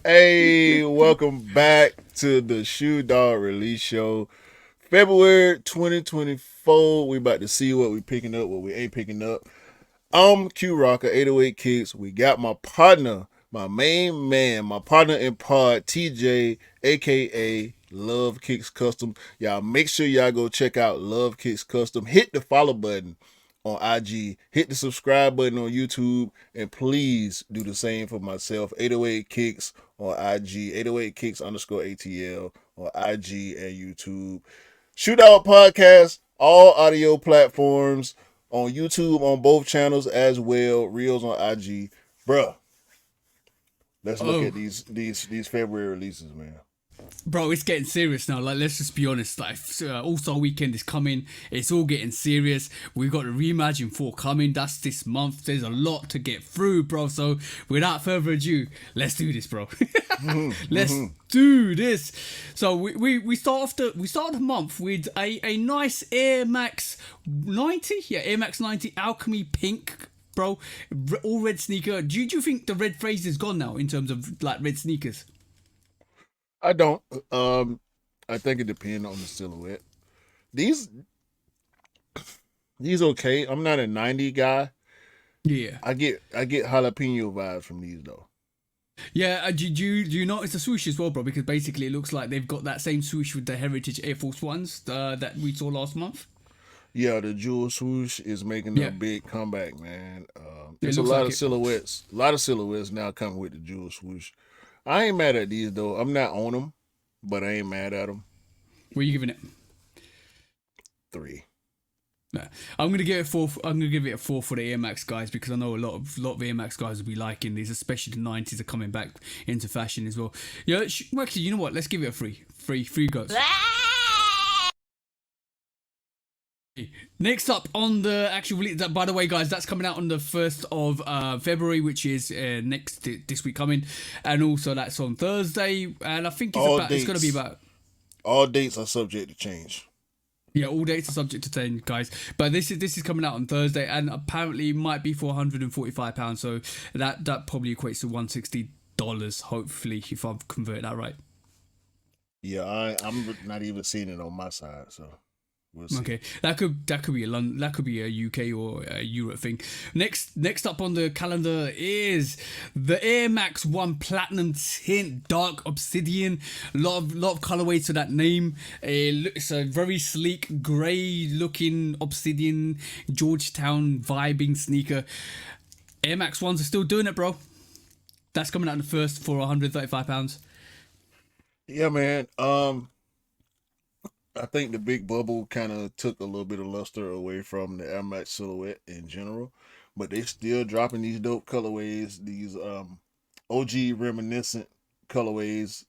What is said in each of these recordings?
Hey, welcome back to the Shoe Dog Release Show. February 2024. We about to see what we picking up, what we ain't picking up. I'm Q Rocker, 808 Kicks. We got my partner, my main man, my partner in pod, TJ, aka Love Kicks Custom. Y'all make sure y'all go check out Love Kicks Custom. Hit the follow button on IG, hit the subscribe button on YouTube, and please do the same for myself. 808 Kicks on IG, 808 Kicks underscore ATL on IG and YouTube. Shootout Podcast, all audio platforms on YouTube on both channels as well. Reels on IG. Bruh, let's look Oh, at these February releases, man. bro, it's getting serious now. Like, let's just be honest. Like, All Star Weekend is coming. It's all getting serious. We got the Reimagine 4 coming. That's this month. There's a lot to get through, bro. So, without further ado, let's do this, bro. Let's do this. So, we start the month with a nice Air Max 90. Yeah, Air Max 90 Alchemy Pink. Bro, all red sneaker. Do you think the red phrase is gone now in terms of like red sneakers? I don't. Um, I think it depends on the silhouette. These these okay. I'm not a 90 guy. Yeah. I get jalapeno vibes from these though. Yeah, do you notice the swoosh as well, bro? Because basically it looks like they've got that same swoosh with the Heritage Air Force Ones that we saw last month. Yeah, the jewel swoosh is making a Yeah, big comeback, man. it It's a looks lot like of it. silhouettes. A lot of silhouettes now coming with the jewel swoosh. I ain't mad at these though. I'm not on them, but I ain't mad at them. What are you giving it? Three. Nah. I'm gonna give it a four. I'm gonna give it a four for the Air Max guys because I know a lot of Air Max guys will be liking these, especially the 90s are coming back into fashion as well. Yeah, well, actually, you know what? Let's give it a three. Three goes. Next up on the actual release, by the way, guys, that's coming out on the 1st of February, which is this week coming, and also that's on Thursday, and I think All it's gonna be dates. about. All dates are subject to change. Yeah, all dates are subject to change, guys. But this is coming out on Thursday, and apparently might be for £145. So that probably equates to $160. Hopefully, if I've converted that right. Yeah, I'm not even seeing it on my side, so we'll see. Okay, that could be a London, that could be a UK or a Europe thing. Next up on the calendar is the Air Max One Platinum Tint Dark Obsidian. Lot of colorways to that name. It's a very sleek grey looking Obsidian Georgetown vibing sneaker. Air Max Ones are still doing it, bro. That's coming out in the first for £135. Yeah, man. I think the big bubble kind of took a little bit of luster away from the Air Max silhouette in general, but they still dropping these dope colorways, these OG reminiscent colorways.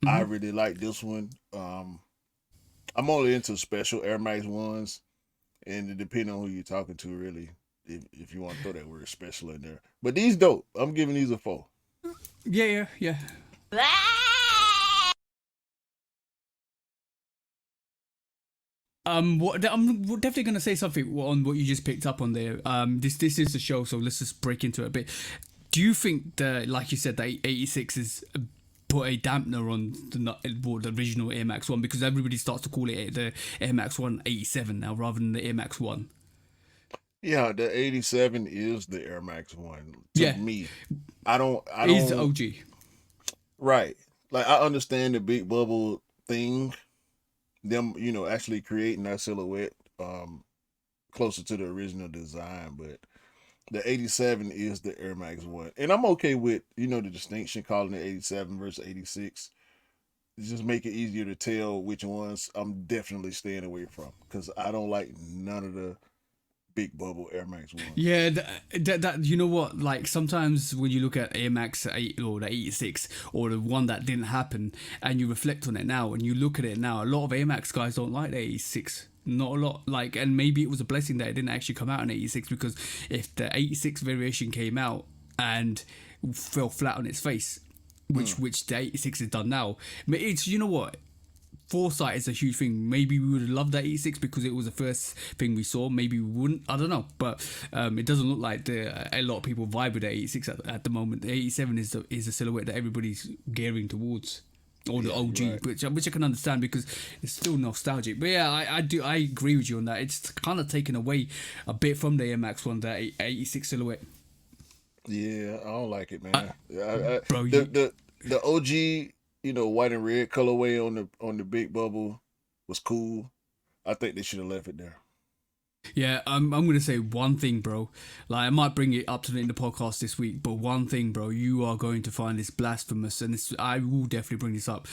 I Hmm. really like this one. I'm only into special Air Max ones, and it depends on who you're talking to, really. If you want to throw that word special in there, but these dope. I'm giving these a four. Yeah. I'm definitely gonna say something on what you just picked up on there. This is the show, so let's just break into it a bit. Do you think that, like you said, that 86 is put a dampener on the original Air Max One because everybody starts to call it the Air Max One 87 now rather than the Air Max One? Yeah, the 87 is the Air Max one to Yeah, me. I don't. I it is the don't. OG. Right. Like I understand the big bubble thing, them, actually creating that silhouette closer to the original design, but the 87 is the Air Max one. And I'm okay with, the distinction calling it 87 versus 86. Just make it easier to tell which ones I'm definitely staying away from cuz I don't like none of the big bubble Air Max ones. Yeah, that you know what? Like sometimes when you look at Air Max 8 or the 86 or the one that didn't happen, and you reflect on it now, and you look at it now, a lot of Air Max guys don't like the 86. Not a lot. Like, and maybe it was a blessing that it didn't actually come out in 86 because if the 86 variation came out and fell flat on its face, Mm. which the 86 has done now, it's you know what? foresight is a huge thing. Maybe we would have loved that 86 because it was the first thing we saw. Maybe we wouldn't. I don't know. But it doesn't look like a lot of people vibe with the 86 at the moment. The 87 is a silhouette that everybody's gearing towards. Or the OG, right. which I can understand because it's still nostalgic. But yeah, I agree with you on that. It's kind of taken away a bit from the Air Max 1, that 86 silhouette. Yeah, I don't like it, man. Bro, The OG, white and red colorway on the big bubble was cool. I think they should have left it there. yeah, I'm gonna say one thing, bro. Like, I might bring it up to in the podcast this week, but one thing, bro, you are going to find this blasphemous, and I will definitely bring this up,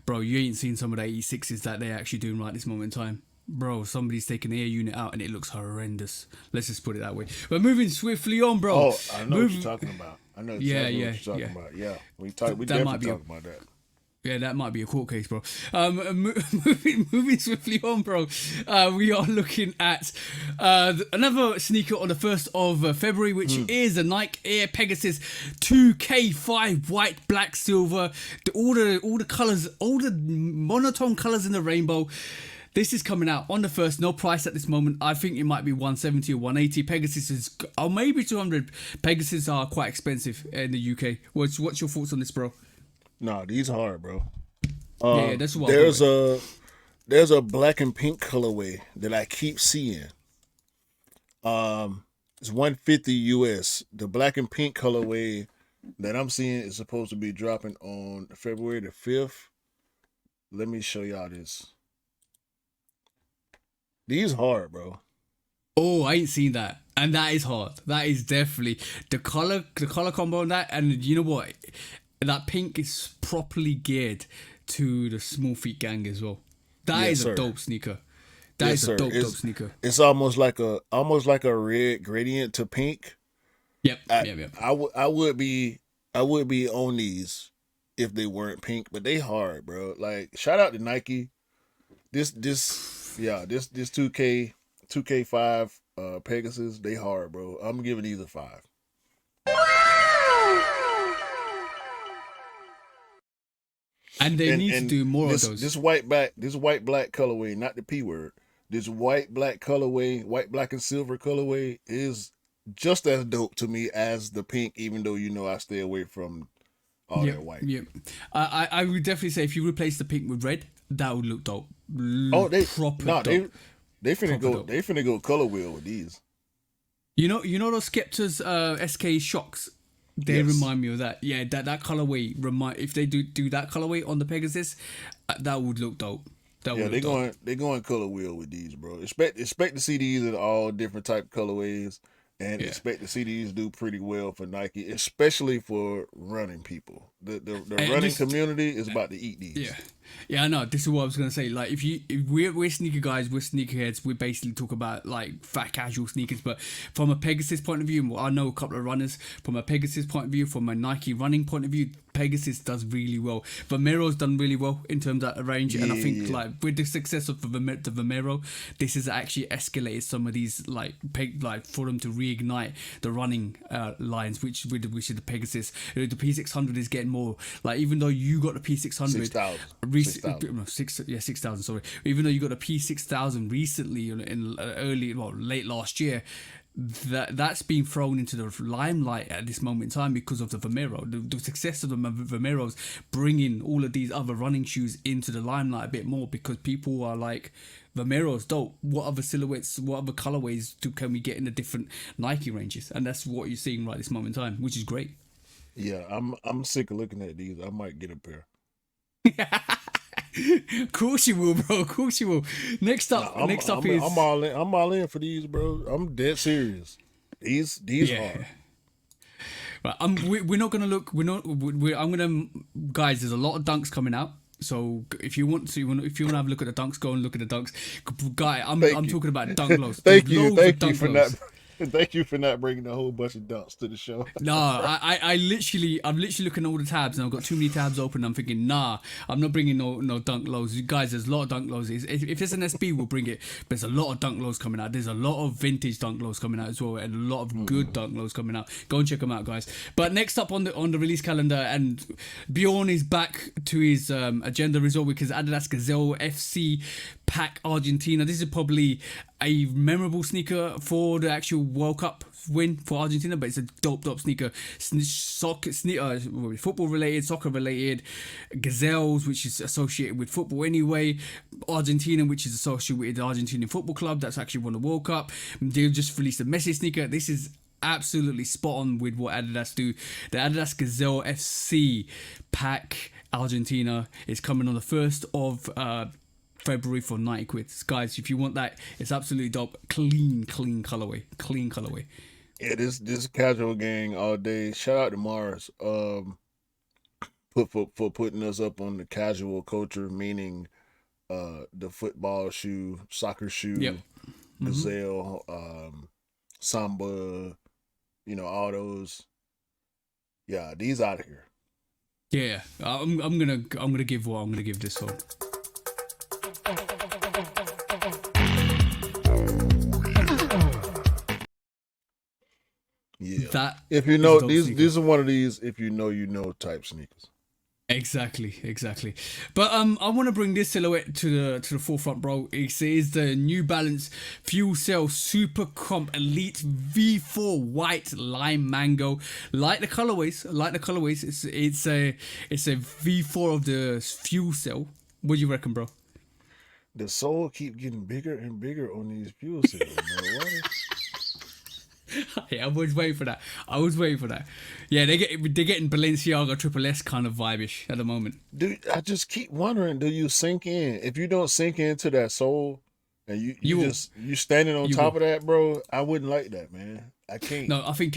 bro. You ain't seen some of the 86s that they're actually doing right this moment in time. Bro, somebody's taking the air unit out and it looks horrendous. Let's just put it that way. But moving swiftly on, bro. Oh, I know what you're talking about. I know exactly what you're talking about. Yeah, we definitely talk about that. Yeah, that might be a court case, bro. Moving swiftly on, bro. We are looking at another sneaker on the 1st of February, which is the Nike Air Pegasus 2K5 white, black, silver. All the colors, all the monotone colors in the rainbow. This is coming out on the 1st. No price at this moment. I think it might be 170 or 180. Pegasus is, or maybe 200. Pegasus are quite expensive in the UK. What's your thoughts on this, bro? No, these hard, bro. Yeah, that's what there's a black and pink colorway that I keep seeing. It's 150 US. The black and pink colorway that I'm seeing is supposed to be dropping on February the 5th. Let me show y'all this. These hard, bro. Oh, I ain't seen that, and that is hard. That is definitely the color combo on that, and you know what? That pink is properly geared to the small feet gang as well. That is a dope sneaker. That is a dope sneaker. It's almost like a red gradient to pink. Yep. I would be on these if they weren't pink, but they hard, bro. Like, shout out to Nike. This 2K5 Pegasus, they hard, bro. I'm giving these a 5. And they need to do more of those. This white black colorway, not the P word. This white black colorway, white black and silver colorway is just as dope to me as the pink, even though I stay away from all that white. Yeah, I would definitely say if you replace the pink with red, that would look dope. They finna go. Dope. They finna go color wheel with these. You know those Skepta's SK shocks. They remind me of that. Yeah, that colorway if they do that colorway on the Pegasus, that would look dope. They're going color wheel with these, bro. Expect to see these in all different type colorways, and expect to see these do pretty well for Nike, especially for running people. The running community is about to eat these. Yeah, I know. This is what I was gonna say. Like, if we're sneaker guys, we're sneakerheads. We basically talk about like fat casual sneakers. But from a Pegasus point of view, I know a couple of runners. From a Pegasus point of view, from a Nike running point of view, Pegasus does really well. Vomero's done really well in terms of range, and I think like with the success of the Vomero, this has actually escalated some of these like for them to reignite the running lines, which is the Pegasus. The P600 is getting more like, even though you got the P600. 6,000. Sorry. Even though you got a P6000 recently in late last year, that's been thrown into the limelight at this moment in time because of the Vomero. The success of the Vomeros bringing all of these other running shoes into the limelight a bit more, because people are like, Vomero's dope. What other silhouettes, what other colorways can we get in the different Nike ranges? And that's what you're seeing right this moment in time, which is great. Yeah, I'm sick of looking at these. I might get a pair. Of course you will, bro. Of course you will. Next up is I'm all in for these, bro. I'm dead serious. These hard. Right, we're not gonna look. I'm gonna, guys. There's a lot of dunks coming out. So if you want to have a look at the dunks, go and look at the dunks. Guy, I'm talking about dunk lows. Thank you for that. Thank you for not bringing a whole bunch of dunks to the show. No, I'm literally looking at all the tabs, and I've got too many tabs open. I'm thinking, nah, I'm not bringing no dunk lows. You guys, there's a lot of dunk lows. If it's an SB, we'll bring it. But there's a lot of dunk lows coming out. There's a lot of vintage dunk lows coming out as well, and a lot of good dunk lows coming out. Go and check them out, guys. But next up on the release calendar, and Bjorn is back to his agenda result because Adidas Gazelle FC Pack Argentina. This is probably a memorable sneaker for the actual World Cup win for Argentina, but it's a dope sneaker. Football related, soccer related. Gazelles, which is associated with football anyway. Argentina, which is associated with the Argentinian football club that's actually won the World Cup. They just released a Messi sneaker. This is absolutely spot on with what Adidas do. The Adidas Gazelle FC Pack Argentina is coming on the 1st of February for 90 quid. Guys, if you want that, it's absolutely dope. Clean colorway. Yeah, this casual gang all day. Shout out to Mars. For putting us up on the casual culture, meaning the football shoe, soccer shoe, Yep. Gazelle, Samba, all those. Yeah, these out of here. Yeah, I'm gonna give what I'm gonna give this one. Yeah. That If you know dope these sneaker. these are one of these if you know type sneakers. Exactly. But I want to bring this silhouette to the forefront, bro. It is the New Balance Fuel Cell Super Comp Elite V4 White Lime Mango. Like the colorways. It's a V4 of the Fuel Cell. What do you reckon, bro? The sole keep getting bigger and bigger on these fuel cells, man. Why? Yeah, I was waiting for that. Yeah, they're getting Balenciaga Triple S kind of vibe-ish at the moment. Dude, I just keep wondering, do you sink in? If you don't sink into that sole and you standing on top of that, bro, I wouldn't like that, man. I can't. No, I think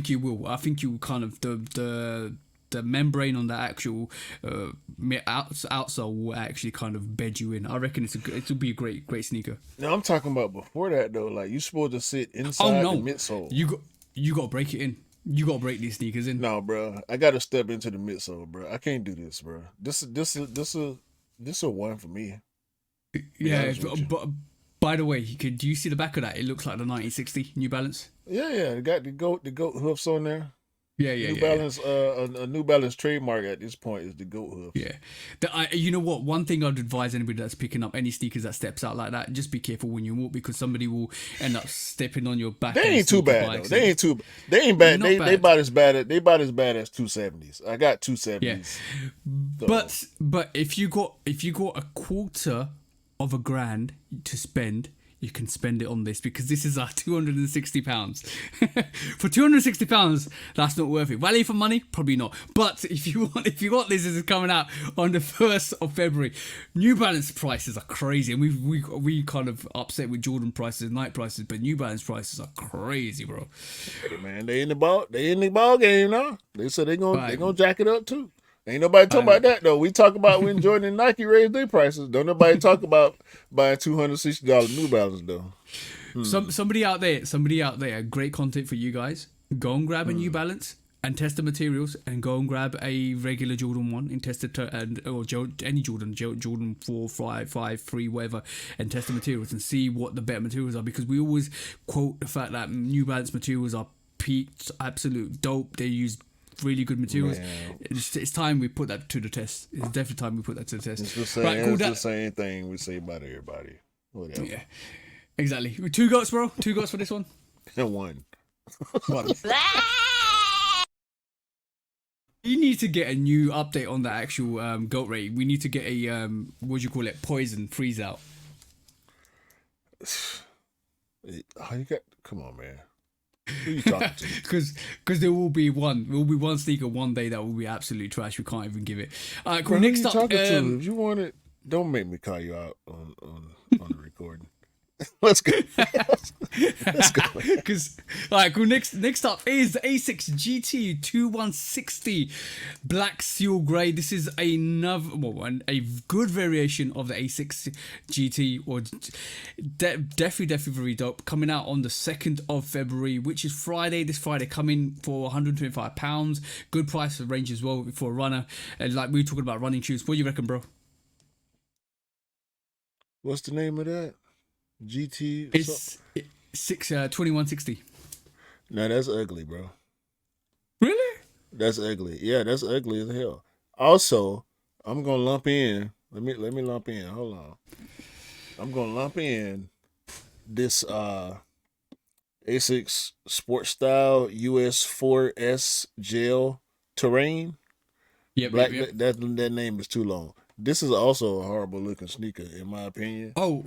you will. I think you kind of the membrane on the actual outsole will actually kind of bed you in. I reckon it'll be a great sneaker. No, I'm talking about before that though. Like you supposed to sit inside the midsole. You got to break it in. You got to break these sneakers in. No, bro. I got to step into the midsole, bro. I can't do this, bro. This a one for me. Yeah, but by the way, do you see the back of that? It looks like the 1960 New Balance. Yeah. It got the goat hoofs on there. Yeah. New Balance, a New Balance trademark at this point is the goat hoof. Yeah. You know what? One thing I'd advise anybody that's picking up any sneakers that steps out like that, just be careful when you walk because somebody will end up stepping on your back. They ain't too bad though. They ain't bad. They about as bad as 270s. I got 270s. Yeah. So. But if you got a quarter of a grand to spend, you can spend it on this because this is our £260. For £260, that's not worth it. Value for money, probably not. But if you want this is coming out on the 1st of February. New Balance prices are crazy, and we kind of upset with Jordan prices, Nike prices, but New Balance prices are crazy, bro. Hey man, they in the ball game now. They said they gonna jack it up too. Ain't nobody talking about that though. We talk about when Jordan and Nike raised their prices. Don't nobody talk about buying $260 New Balance though. Somebody out there, great content for you guys. Go and grab a New Balance and test the materials, and go and grab a regular Jordan 1 and test it, any Jordan 4, 5, 3, whatever, and test the materials and see what the better materials are, because we always quote the fact that New Balance materials are peaked, absolute dope. They use really good materials. It's time we put that to the test. It's definitely time we put that to the test. It's the same thing we say about everybody. Whatever. Yeah, exactly. 2 goats, bro. 2 goats for this one. And one. You need to get a new update on the actual goat rate. We need to get a what do you call it? Poison freeze out. Come on, man. Who are you talking to? Because there will be one sneaker one day that will be absolutely trash. We can't even give it. All right, cool. Bro, Next who up, you talking to? If you want it, don't make me call you out on the recording. Let's go. Let's go. Because, like, well, next up is the A6 GT 2160 Black Seal Grey. This is a good variation of the A6 GT, or definitely very dope. Coming out on the 2nd of February, which is Friday. This Friday, coming for £125. Good price range as well for a runner. And like we were talking about running shoes. What do you reckon, bro? What's the name of that? GT. It's 2160. No, that's ugly, bro. Really? That's ugly. Yeah, that's ugly as hell. Also, I'm gonna lump in. Let me lump in. Hold on. I'm gonna lump in this Asics Sport Style US4S Gel Terrain. Yep, Black. yep, yep. That name is too long. This is also a horrible looking sneaker, in my opinion. Oh,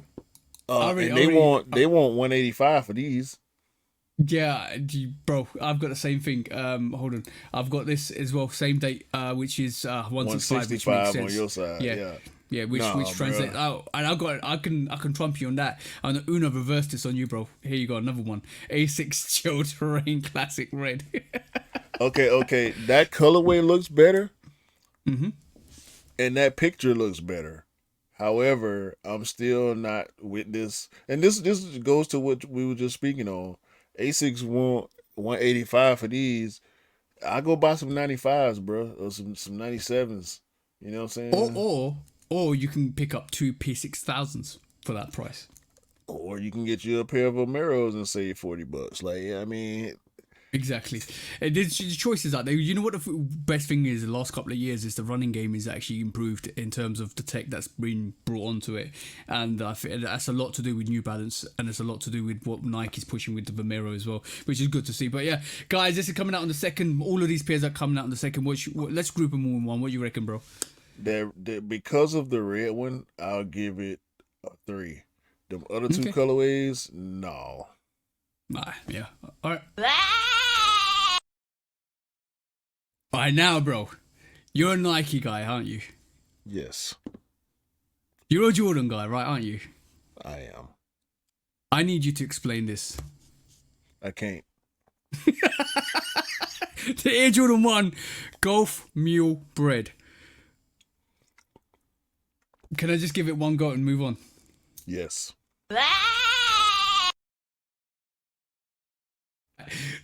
And they want 185 for these. yeah, bro. I've got the same thing. Hold on. I've got this as well. Same date, which is 165, which makes 165 sense. on your side. Yeah. Which Nah, translates. bruh. Oh, and I can trump you on that. And Una reversed this on you, bro. Here you go, another one. A6 Gel Terrain Classic Red. Okay. That colorway looks better. Mm-hmm. And that picture looks better. However, I'm still not with this. And this goes to what we were just speaking on. Asics want 185 for these. I go buy some 95s, bro, or some 97s. You know what I'm Or saying? or you can pick up two P6000s for that price. Or you can get you a pair of Vomeros and save $40. Like, I mean, Exactly. There's choices out there. You know what the best thing is the last couple of years is the running game is actually improved in terms of the tech that's been brought onto it. And I think that's a lot to do with New Balance, and it's a lot to do with what Nike's pushing with the Vomero as well, which is good to see. But yeah, guys, this is coming out on the 2nd. All of these pairs are coming out on the 2nd. Let's group them all in one. What do you reckon, bro? because of the red one, I'll give it a 3. Them other two Okay. colorways, no. Yeah. All right. All right, now, bro. You're a Nike guy, aren't you? Yes, You're a Jordan guy, right, aren't you? I am. I need you to explain this. I can't. The Air Jordan 1 Golf Mule Bread. Can I just give it one go and move on? Yes.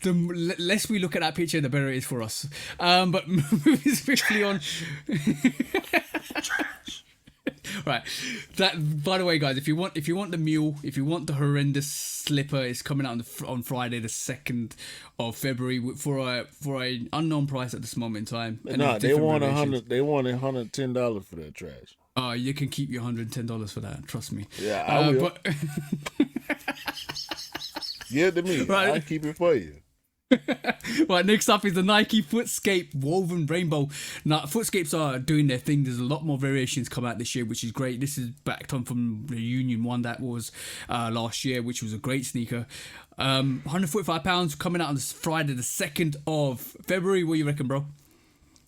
The less we look at that picture, the better it is for us. But moving swiftly on. Right. That. By the way, guys, if you want the mule, if you want the horrendous slipper, it's coming out on Friday, the 2nd of February, for an unknown price at this moment in time. And Nah, there's they different want variations. They want $110 for that trash. You can keep your $110 for that. Trust me. Yeah, I will. But Give it to me. Right. I'll keep it for you. right, next up is the Nike Footscape Woven Rainbow. Now, Footscapes are doing their thing. There's a lot more variations come out this year, which is great. This is backed on from the Union one that was last year, which was a great sneaker. £145 coming out on this Friday, the 2nd of February. What do you reckon, bro?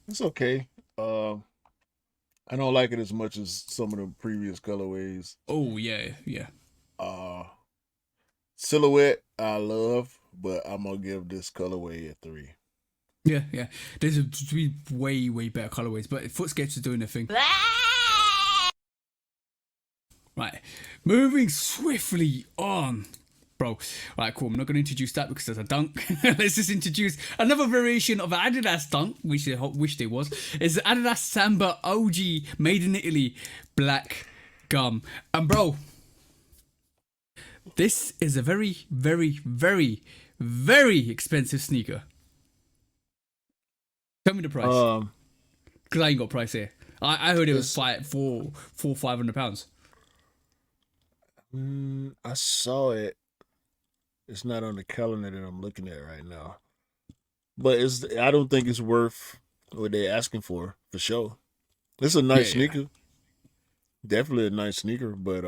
It's okay. I don't like it as much as some of the previous colorways. Oh, yeah. Silhouette, I love, but I'm gonna give this colorway a 3. Yeah. There's three way better colorways, but Footscapes are doing their thing. Right, moving swiftly on. Bro, right, cool. I'm not going to introduce that because there's a dunk. Let's just introduce another variation of Adidas dunk, which I wish there was. It's the Adidas Samba OG made in Italy black gum. And bro, this is a very, very, very, very expensive sneaker. Tell me the price. Because I ain't got price here. I heard it was £500. I saw it. It's not on the calendar that I'm looking at right now, but I don't think it's worth what they're asking for sure. It's a nice Yeah. sneaker, definitely a nice sneaker, but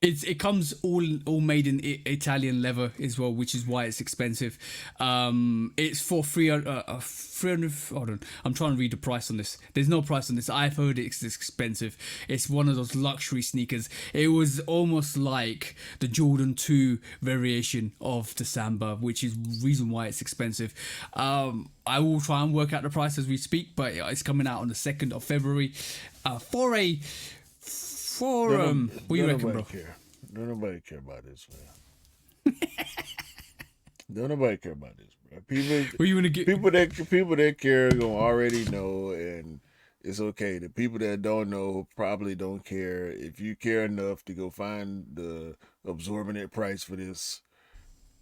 it comes all made in Italian leather as well, which is why it's expensive. It's for 300. Hold on, I'm trying to read the price on this. There's no price on this. I've heard it's expensive. It's one of those luxury sneakers. It was almost like the Jordan 2 variation of the Samba, which is reason why it's expensive. I will try and work out the price as we speak, but it's coming out on the 2nd of February. For a what do you reckon, bro? Don't nobody care about this, man. Don't nobody care about this, bro. What you gonna get? People that care gonna already know, and it's okay. The people that don't know probably don't care. If you care enough to go find the absorbent price for this,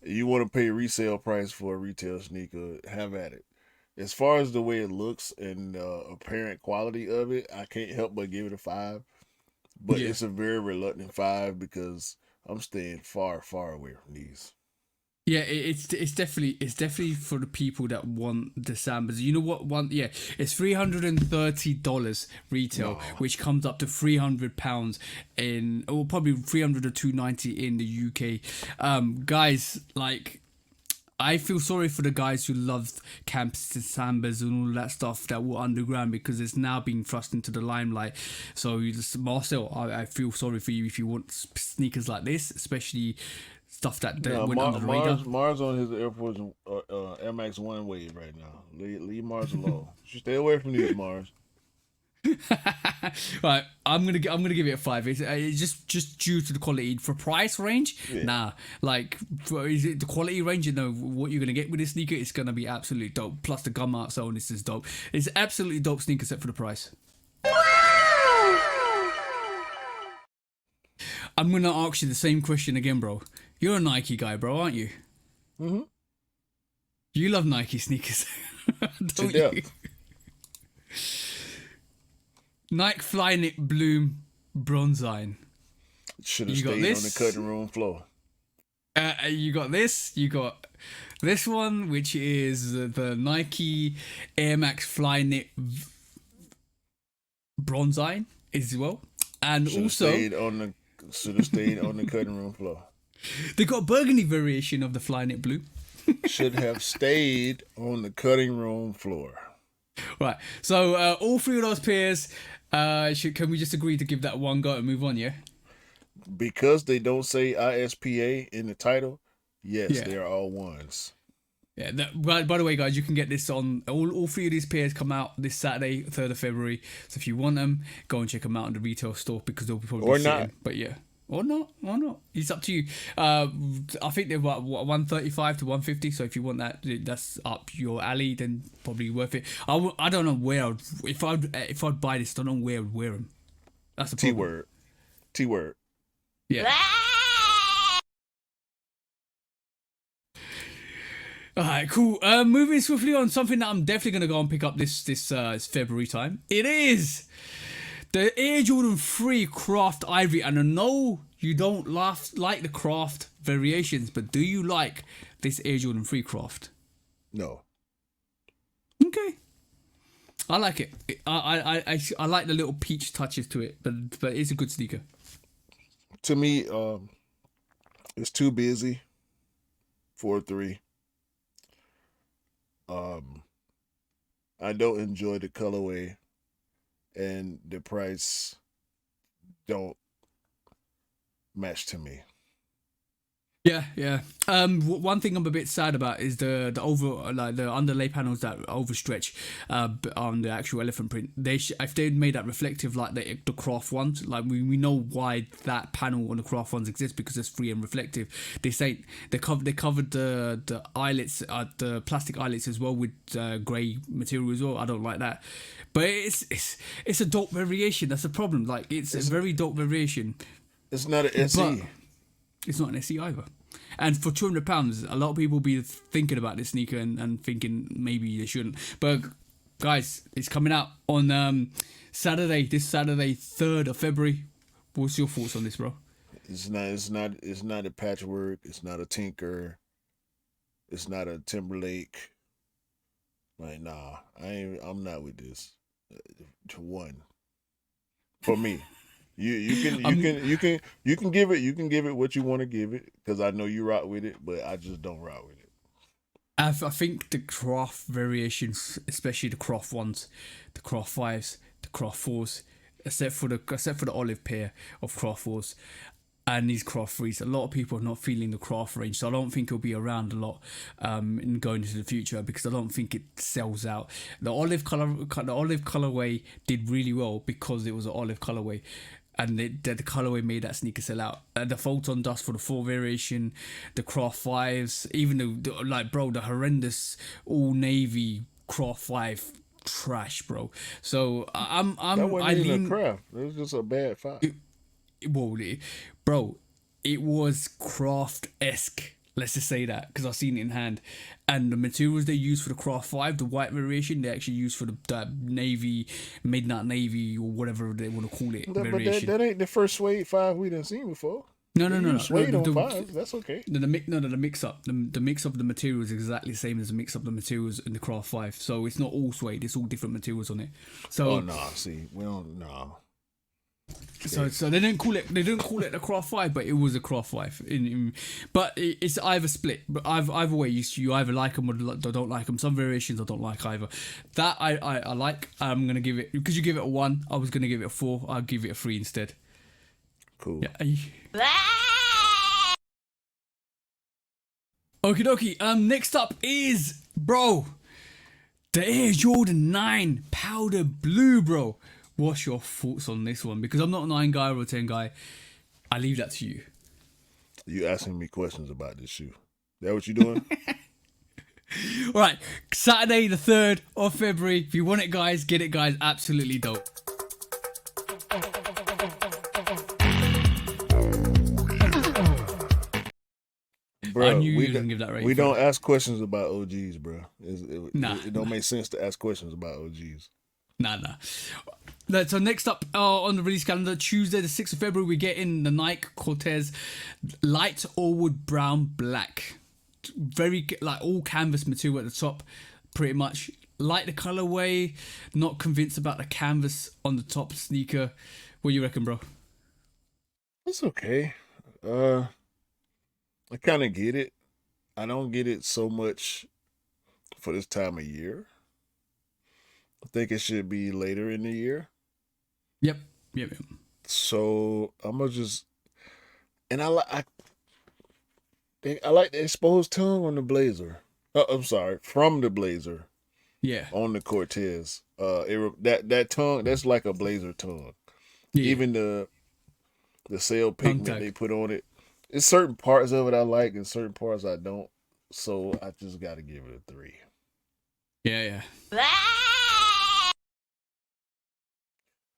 you want to pay resale price for a retail sneaker, have at it. As far as the way it looks and apparent quality of it, I can't help but give it a 5. But Yeah. it's a very reluctant 5 because I'm staying far, far away from these. Yeah, it's definitely for the people that want the Sambas. You know what? It's $330 retail, No. which comes up to £300 in, or probably 300 or 290 in the UK. Guys, like, I feel sorry for the guys who loved camps and sambas and all that stuff that were underground because it's now being thrust into the limelight. So, Marcel, I feel sorry for you if you want sneakers like this, especially stuff that No, went under the radar. Mars on his Air Force Air Max 1 wave right now. Leave Mars alone. You should stay away from these, Mars. Right, I'm gonna give it a 5. It's just due to the quality. For price range, Yeah. nah. Like, is it the quality range? You know what you're gonna get with this sneaker. It's gonna be absolutely dope. Plus the gum art on this is dope. It's absolutely dope sneaker set for the price. I'm gonna ask you the same question again, bro. You're a Nike guy, bro, aren't you? Mm-hmm. You love Nike sneakers, don't death. you? Nike Flyknit Bloom Bronzine. Should have You got stayed on this? the cutting room floor. You got this. You got this one, which is the Nike Air Max Flyknit Bronzine as well, and Should have also stayed on the cutting room floor. they got a burgundy variation of the Flyknit Blue. Should have stayed on the cutting room floor. Right. So all three of those pairs. Can we just agree to give that one go and move on? Yeah. Because they don't say ISPA in the title, yes, Yeah. they are all ones. Yeah. By the way, guys, you can get this on all three of these pairs come out this Saturday, 3rd of February. So if you want them, go and check them out in the retail store because they'll probably Or be not. sitting. But yeah. Or not. It's up to you. I think they're what 135 to 150. So if you want that, that's up your alley. Then probably worth it. I don't know where if I'd buy this. I don't know where I'd wear them. That's the T problem. word. T word. Yeah. All right, cool. Moving swiftly on, something that I'm definitely gonna go and pick up this February time. It is the Air Jordan 3 Craft Ivory, and I know you don't like the Craft variations, but do you like this Air Jordan 3 Craft? No. Okay, I like it. I like the little peach touches to it, but it's a good sneaker. To me, it's too busy. 4-3. I don't enjoy the colorway, and the price don't match to me. Yeah. One thing I'm a bit sad about is the underlay panels that overstretch on the actual elephant print. If they'd made that reflective like the craft ones, like we know why that panel on the craft ones exists because it's free and reflective. They covered the eyelets, the plastic eyelets as well with grey material as well. I don't like that, but it's a dope variation. That's the problem. Like it's a very dope variation. It's not an SE. But it's not an SE either. And for £200, a lot of people be thinking about this sneaker and thinking maybe they shouldn't. But guys, it's coming out on this Saturday, 3rd of February. What's your thoughts on this, bro? It's not a Patchwork. It's not a Tinker. It's not a Timberlake. Like, nah, I'm not with this. To one. For me. You can give it what you want to give it because I know you rock with it, but I just don't rock with it. I think the craft variations, especially the craft ones, the craft fives, the craft fours, except for the olive pair of craft fours and these craft threes, a lot of people are not feeling the craft range, so I don't think it'll be around a lot in going into the future because I don't think it sells out. The olive colorway did really well because it was an olive colorway. And the colorway made that sneaker sell out. The Photon Dust for the 4 variation, the Craft 5s, even the horrendous all navy Craft 5 trash, bro. So That wasn't even a craft. It was just a bad 5. Bro, it was craft-esque. Let's just say that because I've seen it in hand, and the materials they use for the Craft 5, the white variation, they actually use for the navy, midnight navy, or whatever they want to call it. But that ain't the first suede 5 we done seen before. No. Suede on 5. That's okay. The mix up. The mix of the materials is exactly the same as the mix of the materials in the Craft 5. So it's not all suede. It's all different materials on it. So oh no, see, we don't know. So they didn't call it the Craft 5, but it was a Craft 5. But it's either split. But either way, you either like them or don't like them. Some variations I don't like either. That I like. I'm gonna give it, because you give it a 1. I was gonna give it a 4. I'll give it a 3 instead. Cool. Yeah. Okie dokie. Next up is, bro, the Air Jordan 9 powder blue, bro. What's your thoughts on this one? Because I'm not a 9 guy or a 10 guy. I leave that to you. You asking me questions about this shoe. That what you doing? All right. Saturday, the 3rd of February. If you want it, guys, get it, guys. Absolutely dope. Bro, I knew you were going to give that rating. We don't ask questions about OGs, bro. Nah. It don't make sense to ask questions about OGs. Nah. So next up on the release calendar, Tuesday the 6th of February, we get in the Nike Cortez Light Allwood Brown Black. Very like all canvas material at the top, pretty much. Like the colorway, not convinced about the canvas on the top sneaker. What do you reckon, bro? It's okay. I kind of get it. I don't get it so much for this time of year. I think it should be later in the year. Yep. So I'm gonna just, and I like the exposed tongue on the blazer. I'm sorry, from the blazer. Yeah. On the Cortez. That tongue, that's like a blazer tongue. Yeah. Even the sail pigment they put on it. It's certain parts of it I like and certain parts I don't. So I just gotta give it a 3. Yeah.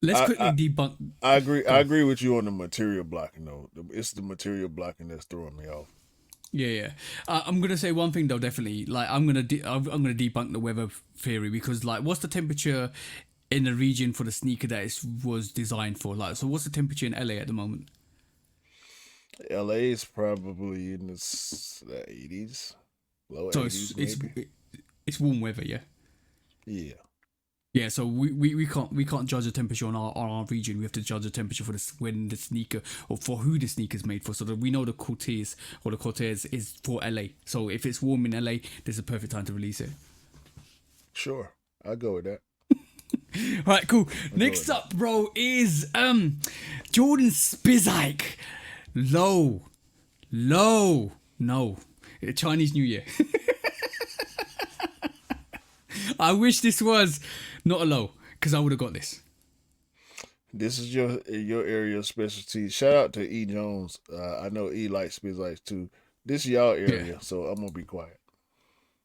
Let's quickly debunk. I agree with you on the material blocking though. It's the material blocking that's throwing me off. Yeah. I'm gonna say one thing though. Definitely, like I'm gonna debunk the weather theory because like, what's the temperature in the region for the sneaker that it was designed for? Like, so what's the temperature in LA at the moment? LA is probably in the 80s, low 80s. So it's warm weather, yeah. Yeah. Yeah, so we can't judge the temperature on our region. We have to judge the temperature for when the sneaker, or for who the sneaker is made for. So that we know the Cortez is for LA. So if it's warm in LA, this is a perfect time to release it. Sure, I'll go with that. All right, cool. Next up, bro, is Jordan Spizike. Low. No. Chinese New Year. I wish this was not a low, because I would have got this. This is your area of specialty. Shout out to E Jones. I know E likes Spizikes too. This is y'all area, so I'm gonna be quiet.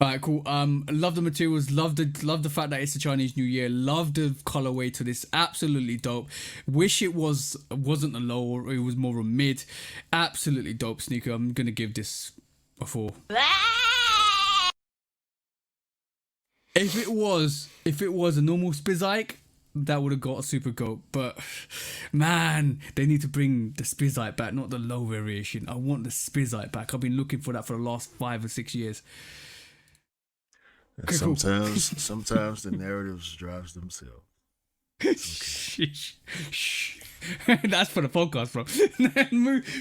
All right, cool. Love the materials. Love the fact that it's the Chinese New Year. Love the colorway to this. Absolutely dope. Wish it wasn't a low, or it was more a mid. Absolutely dope sneaker. I'm gonna give this a 4. If it was a normal Spizike, that would have got a super goat. But man, they need to bring the Spizike back, not the low variation. I want the Spizike back. I've been looking for that for the last 5 or 6 years. Okay, sometimes the narratives drives themselves. Shh. That's for the podcast, bro.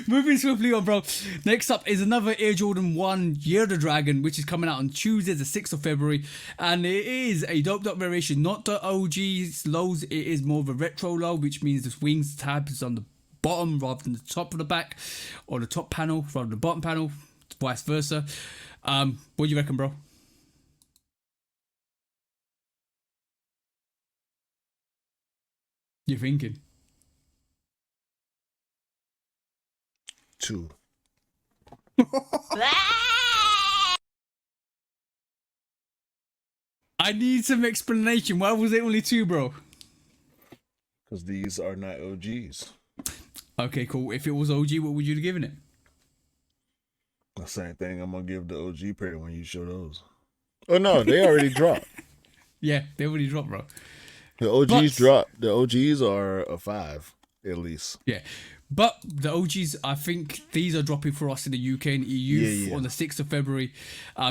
Moving swiftly on, bro. Next up is another Air Jordan 1 Year of the Dragon, which is coming out on Tuesday, the 6th of February. And it is a doped up variation, not the OG's lows. It is more of a retro low, which means the wings tab is on the bottom rather than the top of the back, or the top panel rather than the bottom panel, vice versa. What do you reckon, bro? You thinking? 2. I need some explanation. Why was it only 2, bro? Because these are not OGs. Okay, cool. If it was OG, what would you have given it? The same thing I'm going to give the OG pair when you show those. Oh, no, they already dropped. Yeah, they already dropped, bro. The OGs dropped. The OGs are a 5, at least. Yeah. But the OGs, I think these are dropping for us in the UK and EU on the 6th of February.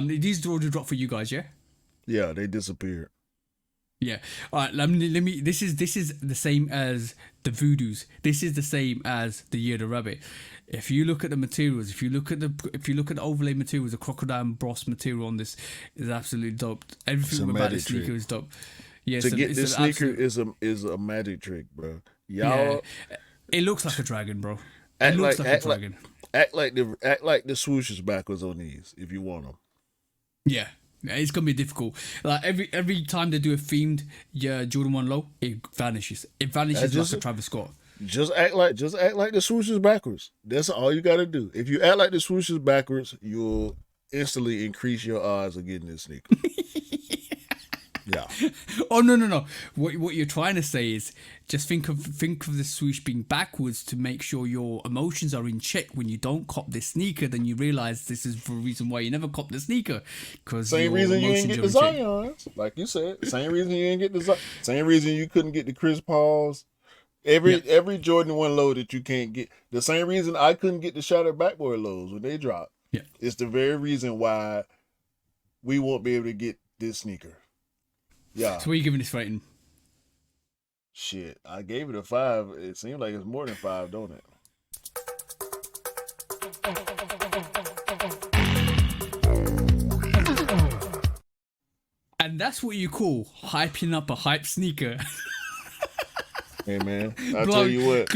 These already dropped for you guys, yeah? Yeah, they disappeared. Yeah. All right. Let me. This is the same as the Voodoos. This is the same as the Year of the Rabbit. If you look at the materials, if you look at the overlay materials, the crocodile Bros material on this is absolutely dope. Everything about the sneaker is dope. Yeah. To get this sneaker is a magic trick, bro. Y'all. Yeah. It looks like a dragon, bro. It looks like a dragon. Act like the swooshes backwards on these if you want them. Yeah. It's gonna be difficult. Like every time they do a themed Jordan 1 low, it vanishes. It vanishes like a Travis Scott. Just act like the swooshes backwards. That's all you gotta do. If you act like the swooshes backwards, you'll instantly increase your odds of getting this sneaker. Yeah. Oh no. What you're trying to say is just think of the swoosh being backwards to make sure your emotions are in check when you don't cop this sneaker. Then you realize this is for a reason why you never cop the sneaker. Because same reason you didn't get the Zions, like you said. Same reason you didn't get the Zions. Same reason you couldn't get the Chris Pauls. Every Jordan 1 low that you can't get. The same reason I couldn't get the Shattered Backboard lows when they dropped. Yeah. It's the very reason why we won't be able to get this sneaker. Yeah. So what are you giving this rating? Shit, I gave it a 5. It seems like it's more than 5, don't it? And that's what you call hyping up a hype sneaker. Hey man, I tell you what,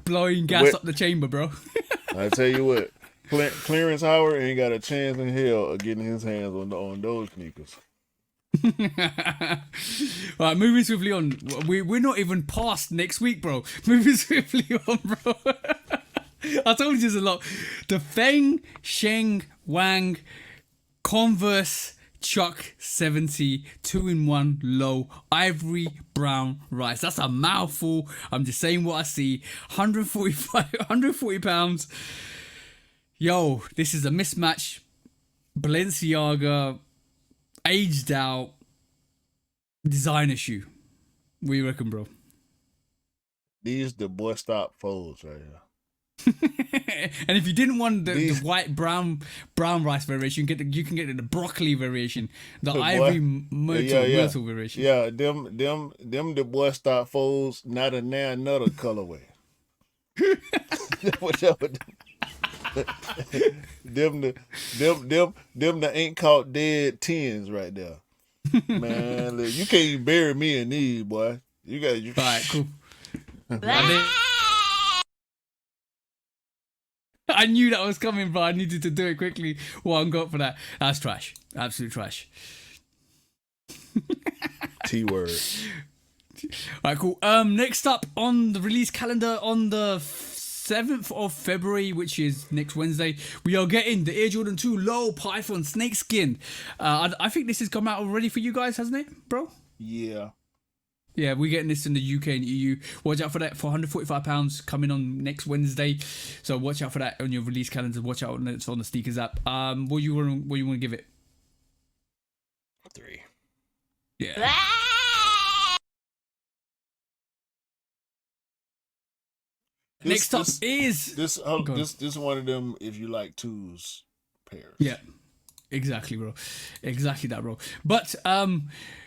blowing gas up the chamber, bro. I tell you what, Clarence Howard ain't got a chance in hell of getting his hands on those sneakers. All right, moving swiftly on. We're not even past next week, bro. Moving swiftly on, bro. I told you there's a lot. The Feng Sheng Wang Converse Chuck 70 2-in-1 low ivory brown rice. That's a mouthful. I'm just saying what I see. 140 pounds. Yo, this is a mismatch. Balenciaga aged out designer shoe. What do you reckon, bro? These the boy stop folds right here. And if you didn't want the white brown rice variation, you can get the broccoli variation, the ivory myrtle variation. Yeah, them the boy stop folds, not another colorway. them the ain't caught dead 10s right there. Man, look, you can't even bury me in these, boy. You got you. All right, cool. I knew that was coming, but I needed to do it quickly. One got for that. That's trash. Absolute trash. T-word. Alright, cool. Next up on the release calendar on the 7th of February, which is next Wednesday, we are getting the Air Jordan 2 Low Python Snakeskin. I think this has come out already for you guys, hasn't it, bro? Yeah. Yeah, we're getting this in the UK and EU. Watch out for that for £145 coming on next Wednesday. So watch out for that on your release calendar. Watch out when it's on the Sneakers app. What you want to give it? 3. Yeah. Next up is this one of them if you like twos pairs. Yeah. Exactly, bro. Exactly that, bro. But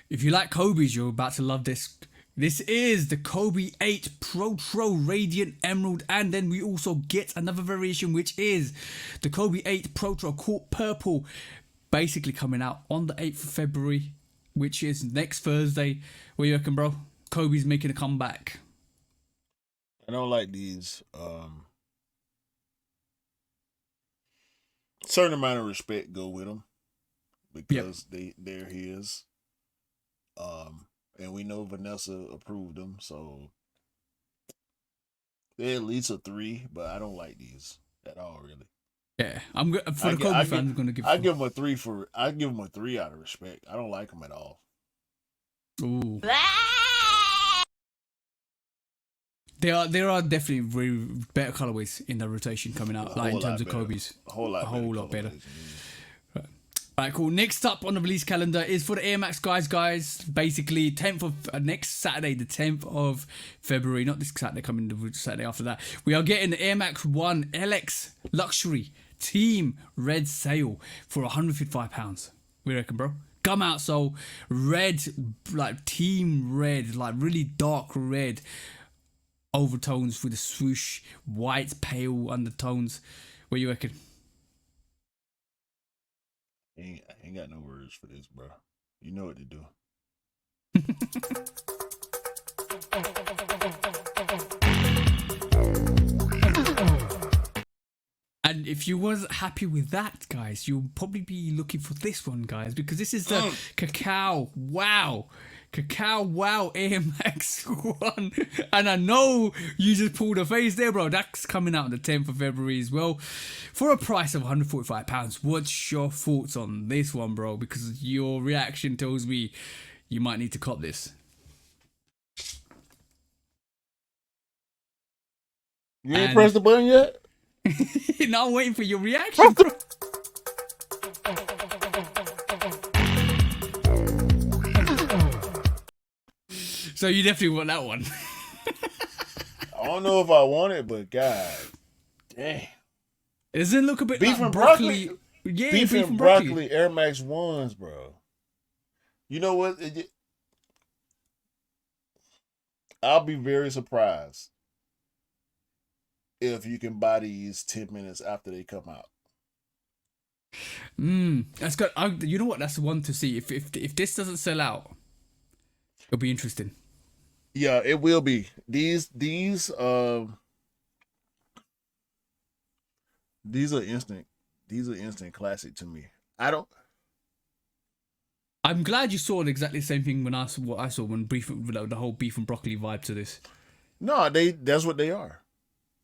if you like Kobe's, you're about to love this. This is the Kobe 8 Protro Radiant Emerald, and then we also get another variation, which is the Kobe 8 Protro Court Purple, basically coming out on the 8th of February, which is next Thursday. What do you reckon, bro? Kobe's making a comeback. I don't like these. Certain amount of respect go with them because they're his. And we know Vanessa approved them, so they're at least a 3. But I don't like these at all, really. Yeah, for the Kobe fans, I'm gonna give. I give them a 3 for. I give them a 3 out of respect. I don't like them at all. Ooh. There are definitely very better colorways in the rotation coming out, like in terms of Kobe's. A whole lot better. Alright, cool. Next up on the release calendar is for the Air Max guys. Basically, 10th of next Saturday, the 10th of February. Not this Saturday, coming the Saturday after that. We are getting the Air Max 1 LX Luxury Team Red Sail for £155. We reckon, bro? Come out, so red, like team red, like really dark red overtones with the swoosh, white pale undertones. What you reckon? I ain't got no words for this, bro. You know what to do. And if you wasn't happy with that, guys, you'll probably be looking for this one, guys, because this is the Cacao Wow Air Max 1. And I know you just pulled a face there, bro. That's coming out on the 10th of February as well, for a price of £145. What's your thoughts on this one, bro? Because your reaction tells me you might need to cop this. You ain't pressed the button yet? Now I'm waiting for your reaction, bro. So you definitely want that one. I don't know if I want it, but God dang. Doesn't it look a bit beef like and broccoli? Yeah, beef and broccoli Air Max 1s, bro. You know what? I'll be very surprised if you can buy these 10 minutes after they come out. That's good. You know what? That's the one to see. If this doesn't sell out, it'll be interesting. Yeah, it will be. These are instant. These are instant classic to me. I'm glad you saw exactly the same thing when I saw when the whole beef and broccoli vibe to this. No, that's what they are.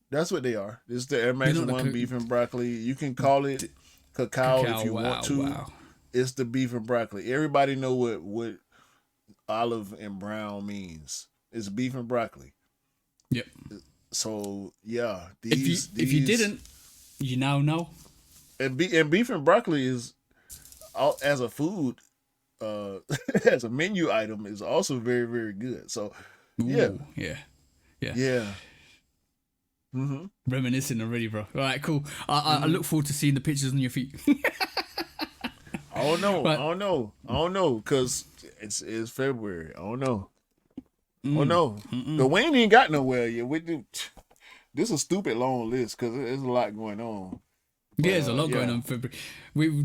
That's what they are. This is the Air Max 1 beef and broccoli. You can call it cacao if you want to. Wow. It's the beef and broccoli. Everybody know what olive and brown means. It's beef and broccoli. Yep. So yeah, if you didn't, you now know. And beef and broccoli is, as a food, as a menu item, is also very, very good. So yeah. Mm-hmm. Reminiscing already, bro. All right, cool. I look forward to seeing the pictures on your feet. I don't know, because it's February. I don't know. Oh no, the Wayne ain't got nowhere yet. This is a stupid long list because there's a lot going on. But, there's a lot going on in February.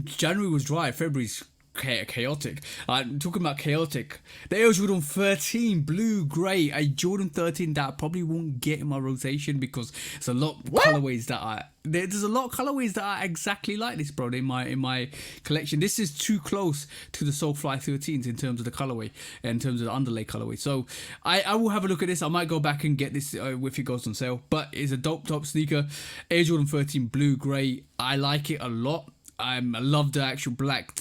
January was dry. February's chaotic. Talking about chaotic, the Air Jordan 13 blue grey, a Jordan 13 that I probably won't get in my rotation because there's a lot of colorways that there's a lot of colorways that are exactly like this, bro, in my collection. This is too close to the Soulfly 13s in terms of the colorway and in terms of the underlay colorway. So I will have a look at this. I might go back and get this if it goes on sale, but it's a dope sneaker. Air Jordan 13 blue grey. I like it a lot. I love the actual black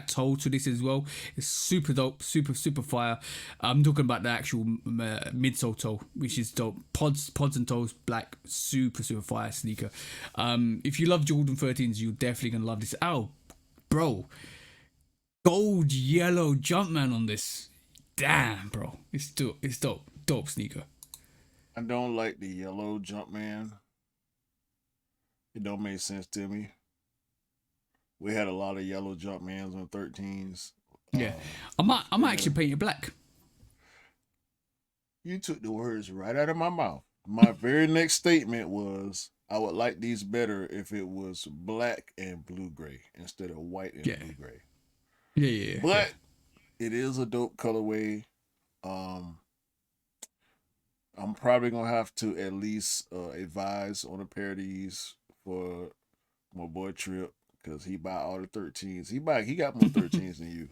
toe to this as well. It's super dope, super fire. I'm talking about the actual midsole toe, which is dope. Pods and toes, black, super fire sneaker. If you love Jordan 13s, you're definitely gonna love this. Oh, bro, gold yellow Jumpman on this. Damn, bro, it's dope sneaker. I don't like the yellow Jumpman. It don't make sense to me. We had a lot of yellow Jumpmans on 13s. Yeah, I might actually paint it black. You took the words right out of my mouth. My very next statement was, I would like these better if it was black and blue gray instead of white and Yeah, blue gray. yeah, yeah, yeah. But it is a dope colorway. Um, I'm probably gonna have to at least advise on a pair of these for my boy Trip because he buy all the 13s. He got more 13s than you.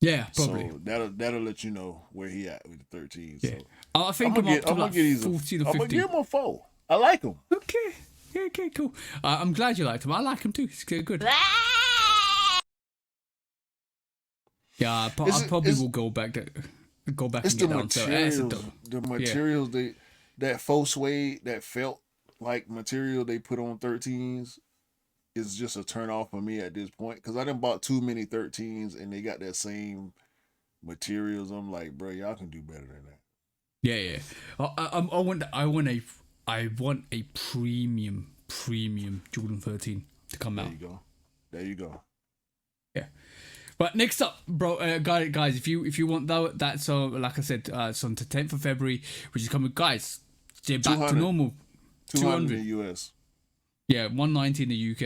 Yeah, probably. So that'll let you know where he at with the 13s. Yeah, So I think I'm up to I'm gonna like get these. 14 or I'm gonna 15. give him a 4. I like them. Okay. Yeah, okay, cool. I'm glad you liked him. I like him too. It's good. Yeah, I probably will go back It's and the get down to it. It's a materials. dope. The materials that faux suede that felt like material they put on 13s is just a turn off for me at this point because I done bought too many 13s and they got that same materials. I'm like, bro, y'all can do better than that. Yeah, yeah. I want a premium Jordan 13 to come out. There you go. Yeah. But next up, bro, guys, if you want that's like I said, it's on the 10th of February, which is coming, guys. They're back to normal. 200 in the US. Yeah, 190 in the UK.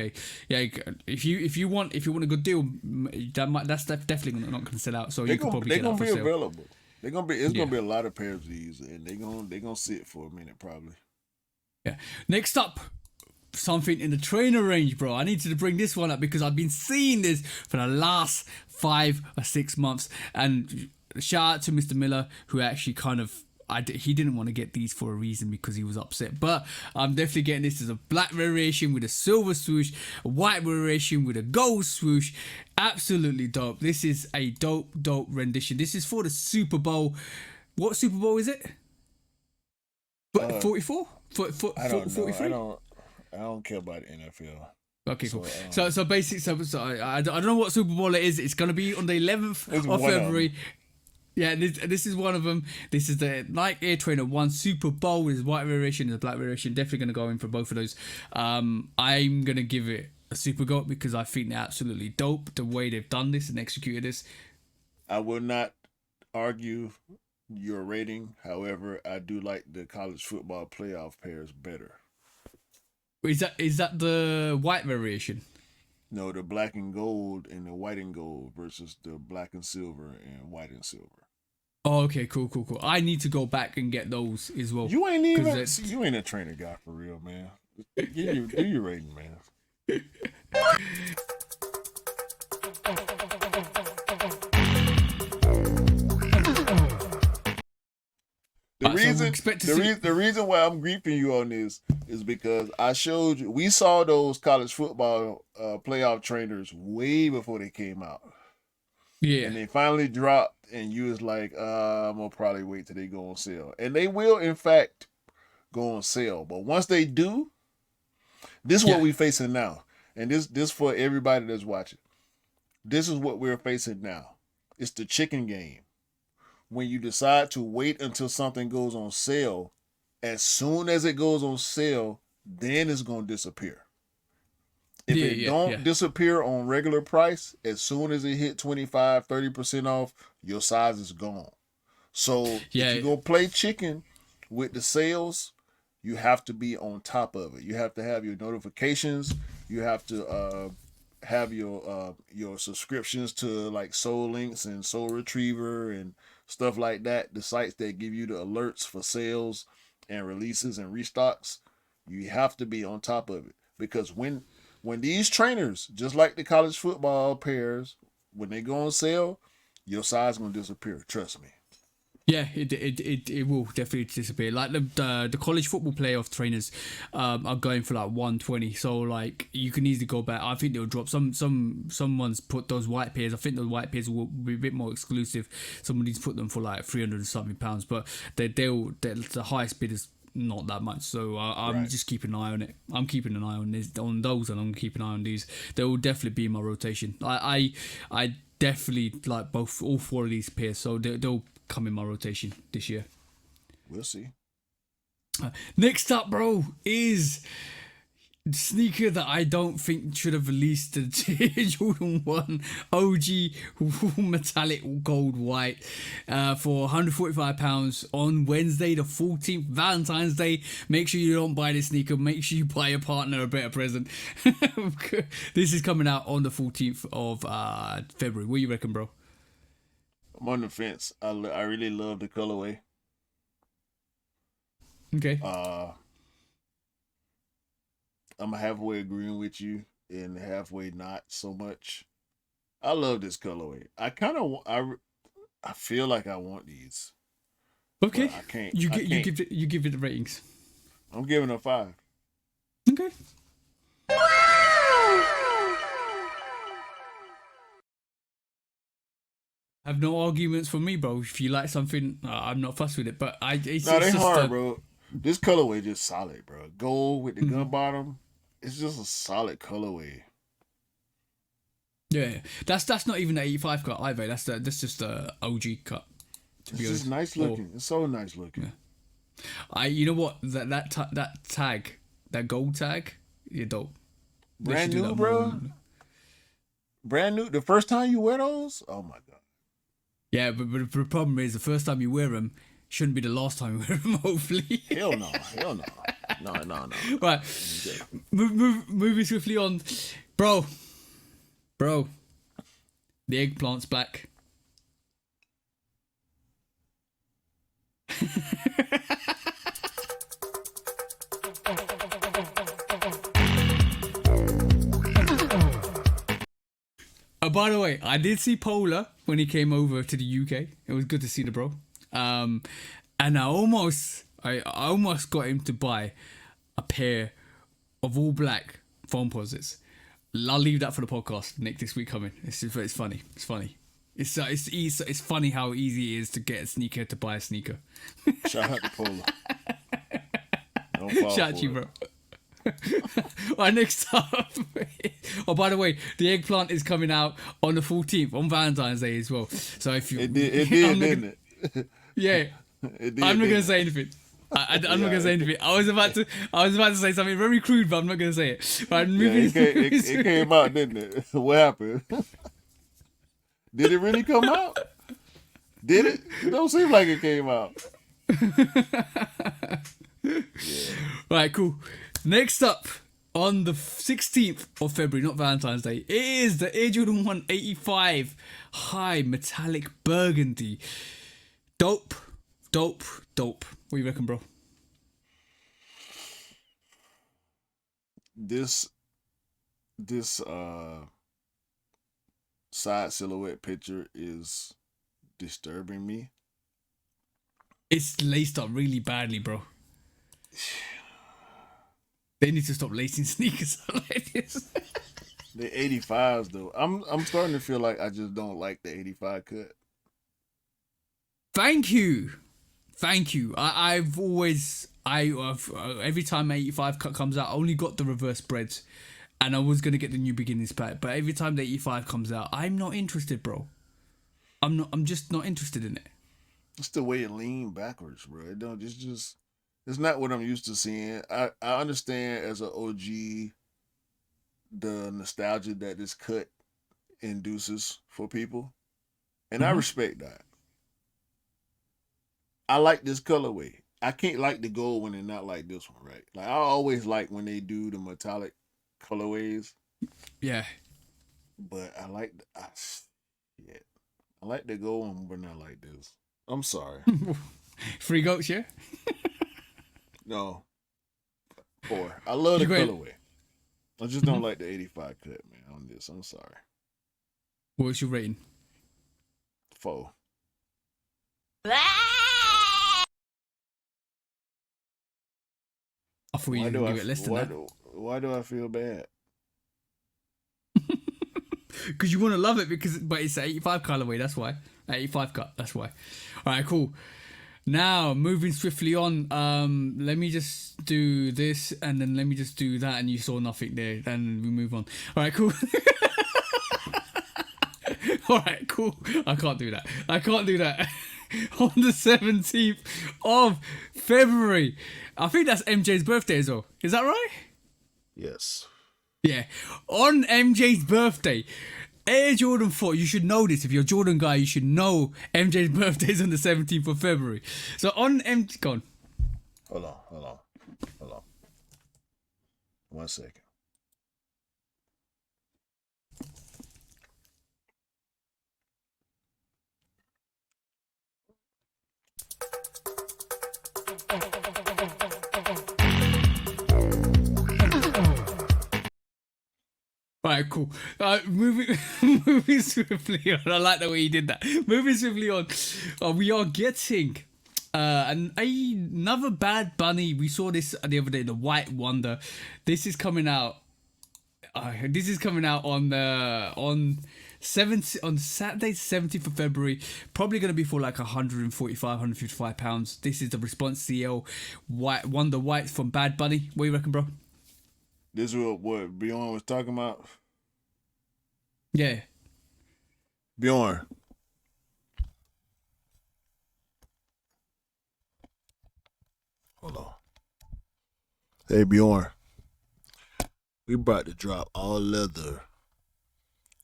Yeah, if you want a good deal, that's definitely not going to sell out. So you can probably get that for sale. Available. Gonna be a lot of pairs of these, and they're gonna sit for a minute probably. Yeah. Next up, something in the trainer range, bro. I needed to bring this one up because I've been seeing this for the last 5 or 6 months. And shout out to Mr. Miller, who actually he didn't want to get these for a reason because he was upset. But I'm definitely getting this as a black variation with a silver swoosh, a white variation with a gold swoosh. Absolutely dope. This is a dope rendition. This is for the Super Bowl. What Super Bowl is it? 44? I don't 43? know. I don't care about the NFL. Okay, cool. So basically, I don't know what Super Bowl it is. It's going to be on the 11th of February. Yeah, this is one of them. This is the Nike Air Trainer 1 Super Bowl with white variation and the black variation. Definitely going to go in for both of those. I'm going to give it a Super Goat because I think they're absolutely dope the way they've done this and executed this. I will not argue your rating. However, I do like the college football playoff pairs better. Is that the white variation? No, the black and gold and the white and gold versus the black and silver and white and silver. Oh, okay, cool. I need to go back and get those as well. You ain't a trainer guy for real, man. Do your rating, man. The reason why I'm griefing you on this is because I showed you, we saw those college football playoff trainers way before they came out. Yeah. And they finally dropped, and you was like, I'm gonna probably wait till they go on sale. And they will, in fact, go on sale. But once they do, this is what we're facing now. And this for everybody that's watching. This is what we're facing now. It's the chicken game. When you decide to wait until something goes on sale, as soon as it goes on sale, then it's going to disappear. If it don't disappear on regular price, as soon as it hit 25, 30% off, your size is gone. So if you're going to play chicken with the sales, you have to be on top of it. You have to have your notifications. You have to have your subscriptions to like Soul Links and Soul Retriever and stuff like that, the sites that give you the alerts for sales and releases and restocks. You have to be on top of it because when these trainers, just like the college football pairs, when they go on sale, your size is going to disappear. Trust me. Yeah, it will definitely disappear. Like the college football playoff trainers are going for like 120. So like you can easily go back. I think they'll drop someone's put those white pairs. I think those white pairs will be a bit more exclusive. Somebody's put them for like £300 and something, but the highest bid is not that much. So I'm just keeping an eye on it. I'm keeping an eye on those, and I'm keeping an eye on these. They will definitely be in my rotation. I definitely like all 4 of these pairs. So they'll come in my rotation this year. We'll see. Next up, bro, is sneaker that I don't think should have released the Jordan 1 OG metallic gold white for £145 on Wednesday the 14th, Valentine's Day. Make sure you don't buy this sneaker. Make sure you buy your partner a better present. This is coming out on the 14th of February. What do you reckon, bro? I'm on the fence. I really love the colorway. Okay. I'm halfway agreeing with you and halfway not so much. I love this colorway. I feel like I want these. Okay. I can't. You I can't. give it the ratings. I'm giving a 5. Okay. Have no arguments for me, bro. If you like something, I'm not fussed with it. But it's No, they just hard, bro. This colorway just solid, bro. Gold with the gun bottom. It's just a solid colorway. Yeah, that's not even the 85 cut either. That's just the OG cut. It's just nice looking. It's so nice looking. Yeah. You know what, that tag, that gold tag, you're dope. Brand new, bro. Brand new. The first time you wear those, oh my god. Yeah, but the problem is the first time you wear them shouldn't be the last time you wear them. Hopefully. Hell no. No. Right, moving swiftly on, bro. The eggplant's back. Oh, by the way, I did see Polar when he came over to the UK. It was good to see the bro. And I almost got him to buy a pair of all black foam posits. I'll leave that for the podcast. Nick, this week coming. It's funny. It's funny. It's funny how easy it is to get a sneaker to buy a sneaker. Shout out to Polar. Shout out to you, bro. Alright, next up. Oh, by the way, the eggplant is coming out on the 14th on Valentine's Day as well. So if you, it did, didn't it? Yeah, It did, I'm not didn't gonna it? say anything. I'm not gonna say anything. I was about to say something very crude, but I'm not gonna say it. Right, Yeah, it came out, didn't it? What happened? Did it really come out? Did it? It don't seem like it came out. Right, cool. Next up, on the 16th of February, not Valentine's Day, it is the Air Jordan 185 high metallic burgundy. Dope. What do you reckon, bro? This side silhouette picture is disturbing me. It's laced up really badly, bro. They need to stop lacing sneakers up like this. The 85s though. I'm starting to feel like I just don't like the 85 cut. Thank you. I've every time 85 cut comes out, I only got the reverse breads, and I was gonna get the new beginnings pack. But every time the 85 comes out, I'm not interested, bro. I'm just not interested in it. It's the way it leaned backwards, bro. It don't. It's not what I'm used to seeing. I understand as an OG the nostalgia that this cut induces for people, and I respect that. I like this colorway. I can't like the gold when they're not like this one, right? Like I always like when they do the metallic colorways, Yeah. but I like I like the gold one, but not like this. I'm sorry. Free goats, yeah? No. 4. I love the You great. colorway. I just don't like the 85 cut, man, on this. I'm sorry. What's your rating? 4. I thought you were going to give it less than that. Why do I feel bad? Because you want to love it, but it's the 85 colorway, that's why. 85 cut, that's why. Alright, cool. Now, moving swiftly on, let me just do this, and then let me just do that, and you saw nothing there, and we move on. Alright, cool. Alright, cool. I can't do that. On the 17th of February. I think that's MJ's birthday as well. Is that right? Yes. Yeah. On MJ's birthday, Air Jordan 4, you should know this. If you're a Jordan guy, you should know MJ's birthday is on the 17th of February. So on MJ... Go on. Hold on. Hold on. 1 second. Alright, cool. Moving, moving swiftly on. I like the way you did that. Moving swiftly on. We are getting another Bad Bunny. We saw this the other day, the White Wonder. This is coming out. This is coming out on Saturday, 17th of February. Probably going to be for like 145, 155 pounds. This is the Response CL White Wonder White from Bad Bunny. What do you reckon, bro? This is what Bjorn was talking about. Yeah. Bjorn. Hold on. Hey Bjorn. We about to drop all leather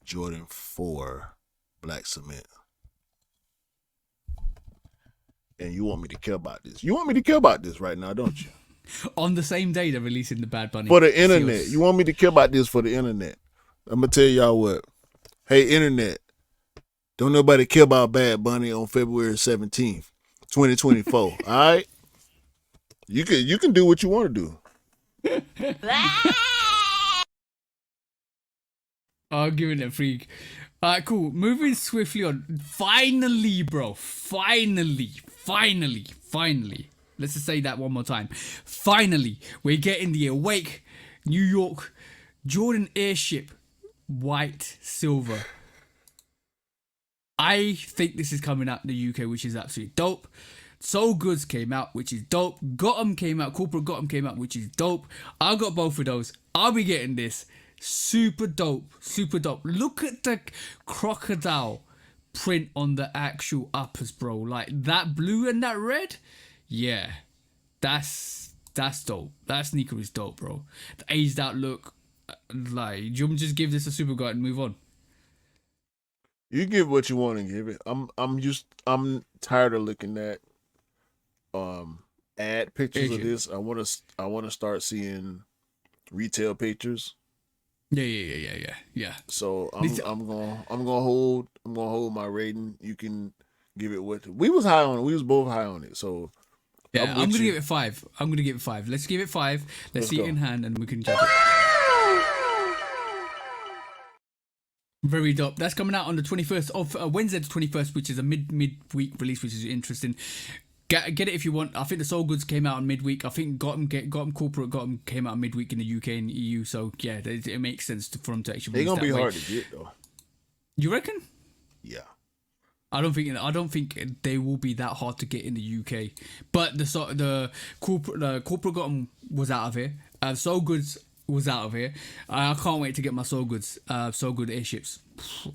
Jordan 4 black cement. And you want me to care about this. You want me to care about this right now, don't you? On the same day they're releasing the Bad Bunny. For the internet. You want me to care about this for the internet. I'm going to tell y'all what. Hey, internet. Don't nobody care about Bad Bunny on February 17th, 2024. All right? You can do what you want to do. I'm giving it a freak. Alright, cool. Moving swiftly on. Finally, bro. Finally. Let's just say that one more time. Finally, we're getting the Awake New York Jordan Airship white silver. I think this is coming out in the UK, which is absolutely dope. So Goods came out, which is dope. Gotham came out, Corporate Gotham came out, which is dope. I got both of those. I'll be getting this. Super dope. Look at the crocodile print on the actual uppers, bro. Like that blue and that red. Yeah, that's dope. That sneaker is dope, bro. The aged out look. Like, do you want me to just give this a super guide and move on? You give what you want to give it. I'm tired of looking at ad pictures of this. I want to start seeing retail pictures. Yeah. So I'm gonna hold my rating. You can give it what we was high on it. We was both high on it. So yeah, I'm gonna give it 5. Let's give it 5. Let's see go. it in hand and we can judge it. Very dope. That's coming out on the 21st of Wednesday, the 21st, which is a midweek release, which is interesting. Get it if you want. I think the Soul Goods came out on midweek. I think Gotham Corporate Gotham came out midweek in the UK and EU. So yeah, it makes sense for them to actually. They're gonna be way. hard to get though. You reckon? Yeah. I don't think they will be that hard to get in the UK. But the corporate Gotham was out of here. Soul Goods was out of here. I can't wait to get my Soul Goods, Soul Good airships.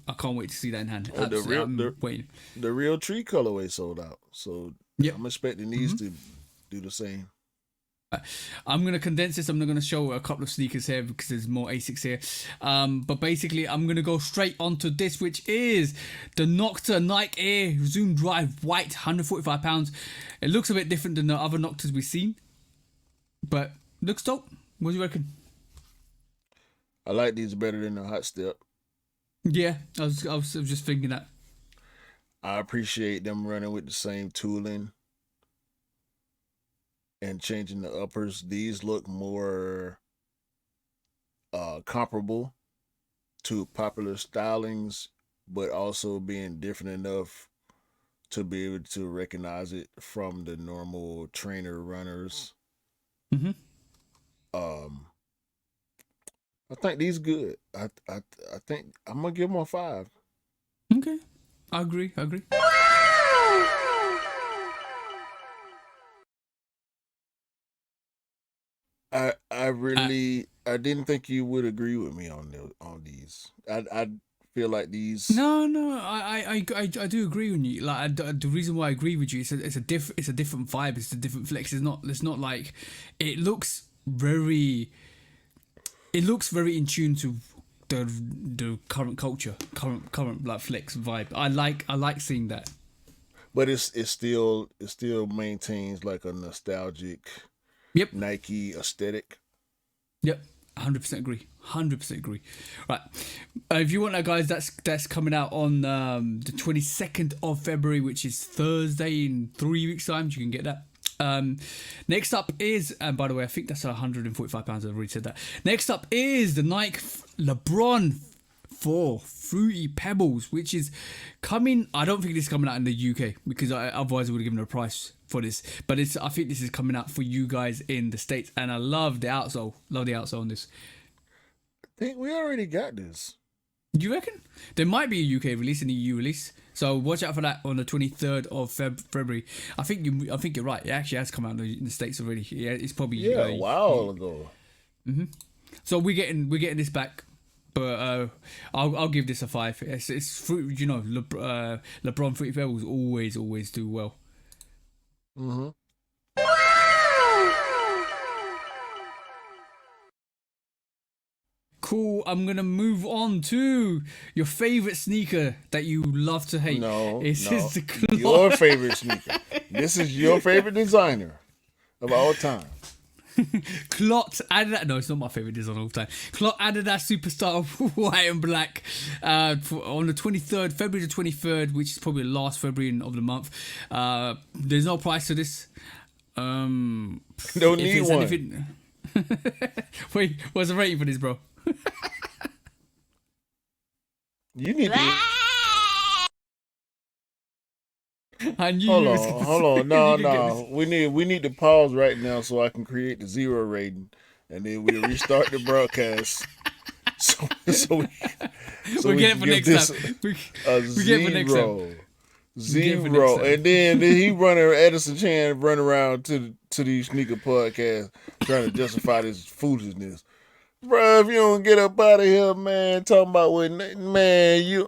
I can't wait to see that in hand. Waiting. The real tree colorway sold out. So Yep. I'm expecting these to do the same. I'm going to condense this. I'm not going to show a couple of sneakers here because there's more Asics here. But basically, I'm going to go straight onto this, which is the Nocta Nike Air Zoom Drive White, £145. It looks a bit different than the other Noctas we've seen, but looks dope. What do you reckon? I like these better than the Hot Step. Yeah, I was just thinking that. I appreciate them running with the same tooling and changing the uppers. These look more comparable to popular stylings, but also being different enough to be able to recognize it from the normal trainer runners. I think these good. I think I'm gonna give them a 5. Okay, I agree. I didn't think you would agree with me on these. I feel like these. No, I do agree with you. Like the reason why I agree with you is it's a different vibe. It's a different flex. It's not like it looks very. it looks very in tune to the current culture, current like flex vibe. I like seeing that. But it still maintains like a nostalgic Yep. Nike aesthetic. Yep, 100% agree. 100% agree. Right, if you want that, guys, that's coming out on the 22nd of February, which is Thursday in 3 weeks' time. You can get that. Next up is, and by the way, I think that's £145. I've already said that. Next up is the Nike LeBron 4 Fruity Pebbles, which is coming. I don't think this is coming out in the UK because otherwise I would have given a price for this. But I think this is coming out for you guys in the States, and I love the outsole. Love the outsole on this. I think we already got this. You reckon? There might be a UK release and a EU release, so watch out for that on the 23rd of February. I think you're right. It actually has come out in the States already. Yeah, it's probably a while ago. So we're getting this back, but I'll give this a 5. It's fruit, LeBron Fruity Pebbles always do well. Cool. I'm gonna move on to your favorite sneaker that you love to hate. No, It's no. the Clot. Your favorite sneaker. This is your favorite designer of all time. Clot Adidas. No, it's not my favorite design of all time. Clot Adidas Superstar white and black on the 23rd, February the 23rd, which is probably the last February of the month. There's no price to this. Don't need one. Wait, what's the rating for this, bro? You need to. I knew Hold you was on, gonna hold say on. you No, could get no. We need to pause right now so I can create the 0 rating, and then we'll restart the broadcast. So We'll get it for next time. a We get it for next time. Zero. And then he running Edison Chan run around to these sneaker podcasts trying to justify this foolishness. Bro, if you don't get up out of here, man, talking about man,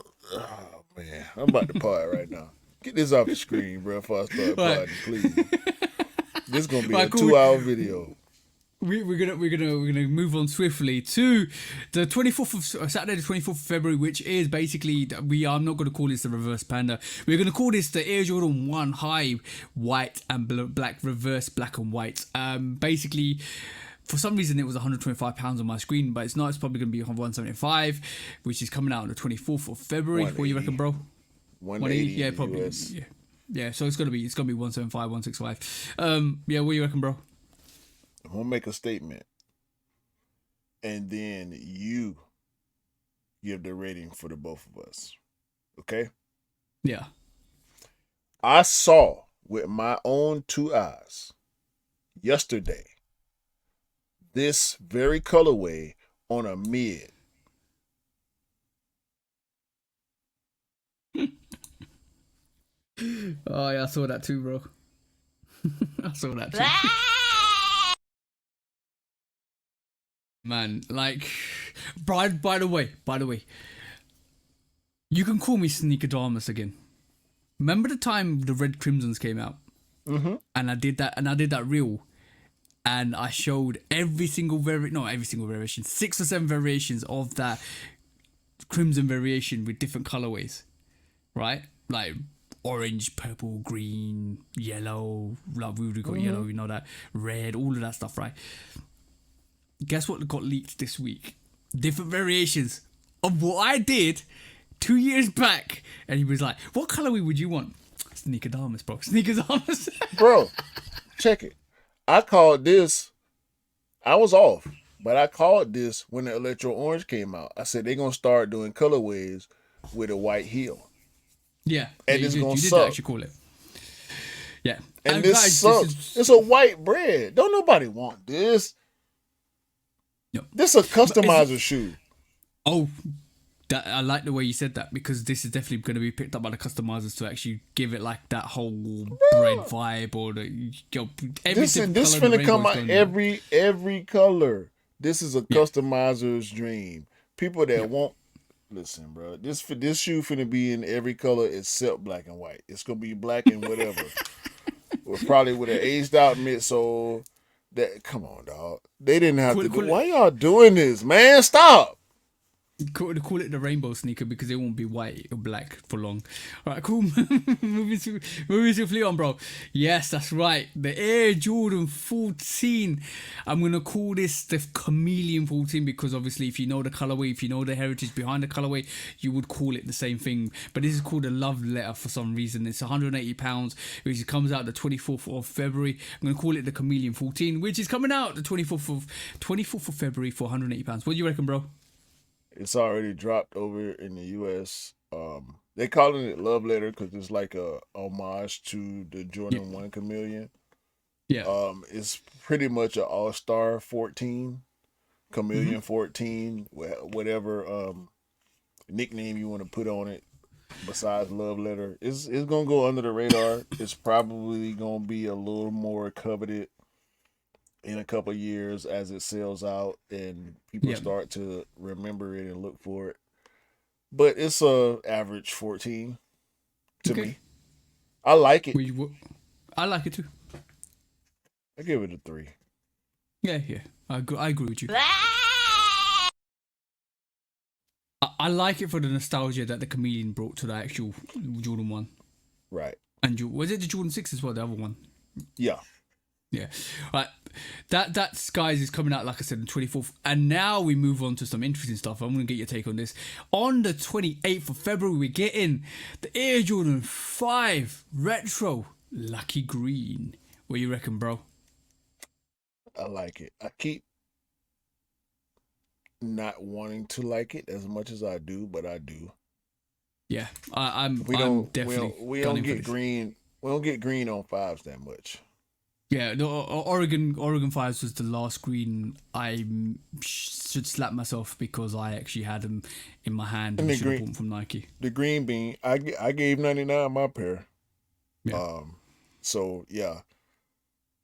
I'm about to part right now. Get this off the screen, bro, before I start parting, please. This is gonna be a 2-hour video. We're gonna move on swiftly to the 24th of Saturday, the 24th of February, which is basically I'm not gonna call this the reverse panda. We're gonna call this the Air Jordan 1 High white and black reverse black and white. Basically, for some reason it was £125 on my screen, but it's not. It's probably gonna be $175, which is coming out on the 24th of February. What do you reckon, bro? 180. Yeah, probably. US. Yeah. So it's gonna be 175, 165. Yeah, what do you reckon, bro? I'm gonna make a statement, and then you give the rating for the both of us. Okay? Yeah. I saw with my own 2 eyes yesterday this very colorway on a mid. Oh yeah, I saw that too, bro. I saw that too. Man, like, by the way, you can call me Sneakerdamus again. Remember the time the Red Crimsons came out, and I did that reel, and I showed not every single variation, 6 or 7 variations of that crimson variation with different colorways, right? Like orange, purple, green, yellow. Like we would have got yellow, you know that, red, all of that stuff, right? Guess what got leaked this week? Different variations of what I did 2 years back. And he was like, what colorway would you want? Sneakerdamus, bro. Sneakerdamus. Bro, check it. I called this. I was off, but I called this when the Electro Orange came out. I said they're going to start doing colorways with a white heel. Yeah. And it's going to you did suck. actually call it. Yeah. And this guys, sucks. It's a white bread. Don't nobody want this. No. This is a customizer shoe. Oh, I like the way you said that, because this is definitely going to be picked up by the customizers to actually give it like that whole bread vibe, or This finna come out every color. This is a customizer's dream. People that want, listen, bro. This shoe finna be in every color except black and white. It's gonna be black and whatever. Probably with an aged out midsole, That come on, dog. They didn't have to do. Call Why it, y'all doing this, man? Stop. call it the rainbow sneaker because it won't be white or black for long. All right, cool. moving to Fleet on, bro. Yes, that's right. The Air Jordan 14. I'm gonna call this the Chameleon 14 because obviously, if you know the colorway, if you know the heritage behind the colorway, you would call it the same thing. But this is called a love letter for some reason. It's 180 pounds, which comes out the 24th of February. I'm gonna call it the Chameleon 14, which is coming out the 24th of February for 180 pounds. What do you reckon, bro? It's already dropped over in the U.S. They calling it love letter because it's like a homage to the Yeah, Jordan 1 Chameleon. yeah. It's pretty much an all star 14, Mm-hmm. Chameleon 14, whatever nickname you want to put on it besides love letter. It's gonna go under the radar. It's probably gonna be a little more coveted in a couple of years as it sells out and people Yeah. start to remember it and look for it. But it's a average 14 to Okay. me. I like it. I like it too. I give it a 3. Yeah, yeah. I agree with you. I like it for the nostalgia that the Chameleon brought to the actual Jordan 1. Right. And was it the Jordan 6 as well, the other one? Yeah. Yeah. Right. That guys is coming out, like I said, the 24th. And now we move on to some interesting stuff. I'm gonna get your take on this. On the 28th of February, we're getting the Air Jordan 5 Retro Lucky Green. What you reckon, bro? I like it. I keep not wanting to like it as much as I do, but I do. Yeah, I'm We I'm don't definitely we don't gunning for get this. green. We don't get green on fives that much. Yeah, the Oregon Fives was the last green should slap myself because I actually had them in my hand And and the should have green, bought them from Nike. the green bean, I gave 99 my pair. Yeah, So yeah,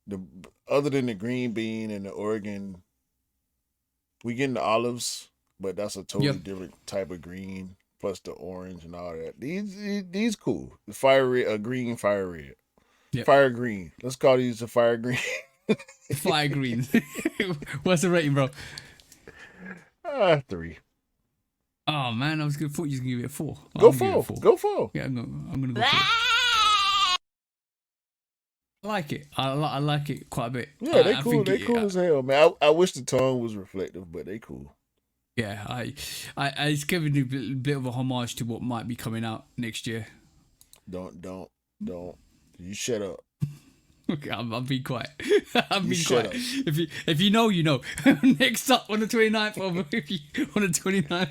the other than the green bean and the Oregon, we getting the olives, but that's a totally yep, different type of green. Plus the orange and all that. These cool. The fire red, a green fire red, yep. fire green. Let's call these a fire green. Fire green. What's the rating, bro? 3. Oh man, I was gonna thought you was gonna give it a 4. Go I'm gonna give it a 4. 4. Go 4. Yeah, I'm gonna go for it. I like it. I like it quite a bit. Yeah, they I cool. think They cool as hell, man. I wish the tone was reflective, but they cool. yeah, it's giving a bit of a homage to what might be coming out next year. Don't. You shut up. Okay, I'm being quiet. I'm You being shut quiet. up. If you know, you know. Next up on the 29th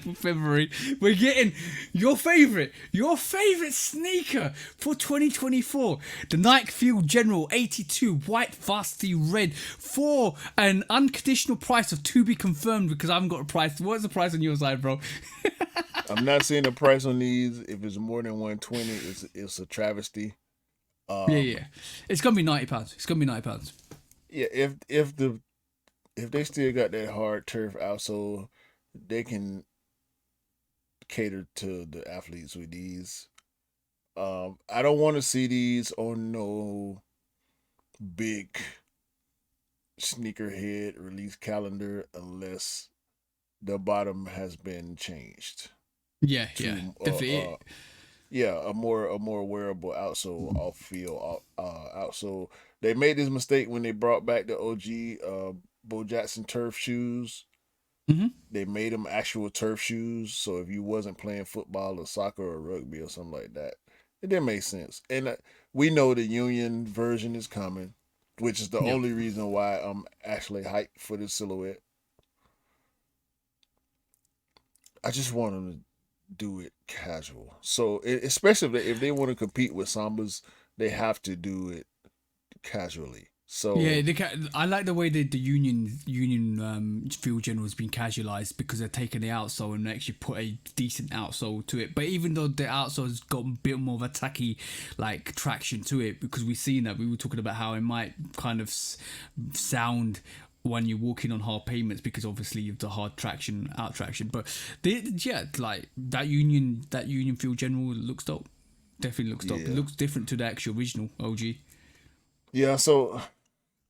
of February, we're getting your favorite sneaker for 2024, the Nike Field General 82 white vasty red for an unconditional price of to be confirmed because I haven't got a price. What's the price on your side, bro? I'm not seeing the price on these. If it's more than 120, it's a travesty. Yeah. It's gonna be £90. It's gonna be £90. Yeah, if they still got that hard turf outsole, they can cater to the athletes with these. I don't want to see these on no big sneakerhead release calendar unless the bottom has been changed Yeah, to definitely. yeah, a more wearable outsole off field outsole. They made this mistake when they brought back the OG Bo Jackson turf shoes. Mm-hmm. They made them actual turf shoes, so if you wasn't playing football or soccer or rugby or something like that, it didn't make sense. And we know the Union version is coming, which is the Yep. only reason why I'm actually hyped for this silhouette. I just want them to do it casual. So especially if they want to compete with Sambas, they have to do it casually. Yeah, So I like the way the Union Field General has been casualized because they're taking the outsole and actually put a decent outsole to it. But even though the outsole has got a bit more of a tacky like traction to it, because we've seen that we were talking about how it might kind of sound when you're walking on hard pavements because obviously of the hard traction out traction. But yeah, like that Union Field General looks dope. Definitely looks dope. It yeah, looks different to the actual original OG. yeah. So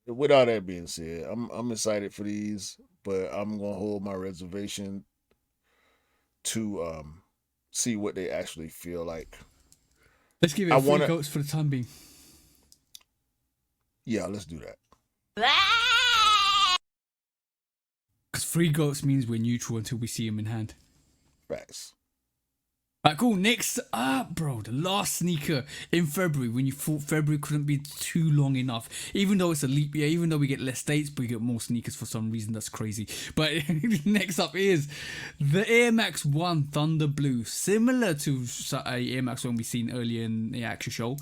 with all that being said, I'm excited for these, but I'm gonna hold my reservation to see what they actually feel like. Let's give I it three wanna goats for the time being. yeah, let's do that. Because three goats means we're neutral until we see them in hand. Facts. Right, cool. Next up, bro, the last sneaker in February when you thought February couldn't be too long enough. Even though it's a leap year, even though we get less dates, but we get more sneakers for some reason. That's crazy. But next up is the Air Max 1 Thunder Blue. Similar to Air Max 1 we seen earlier in the actual show.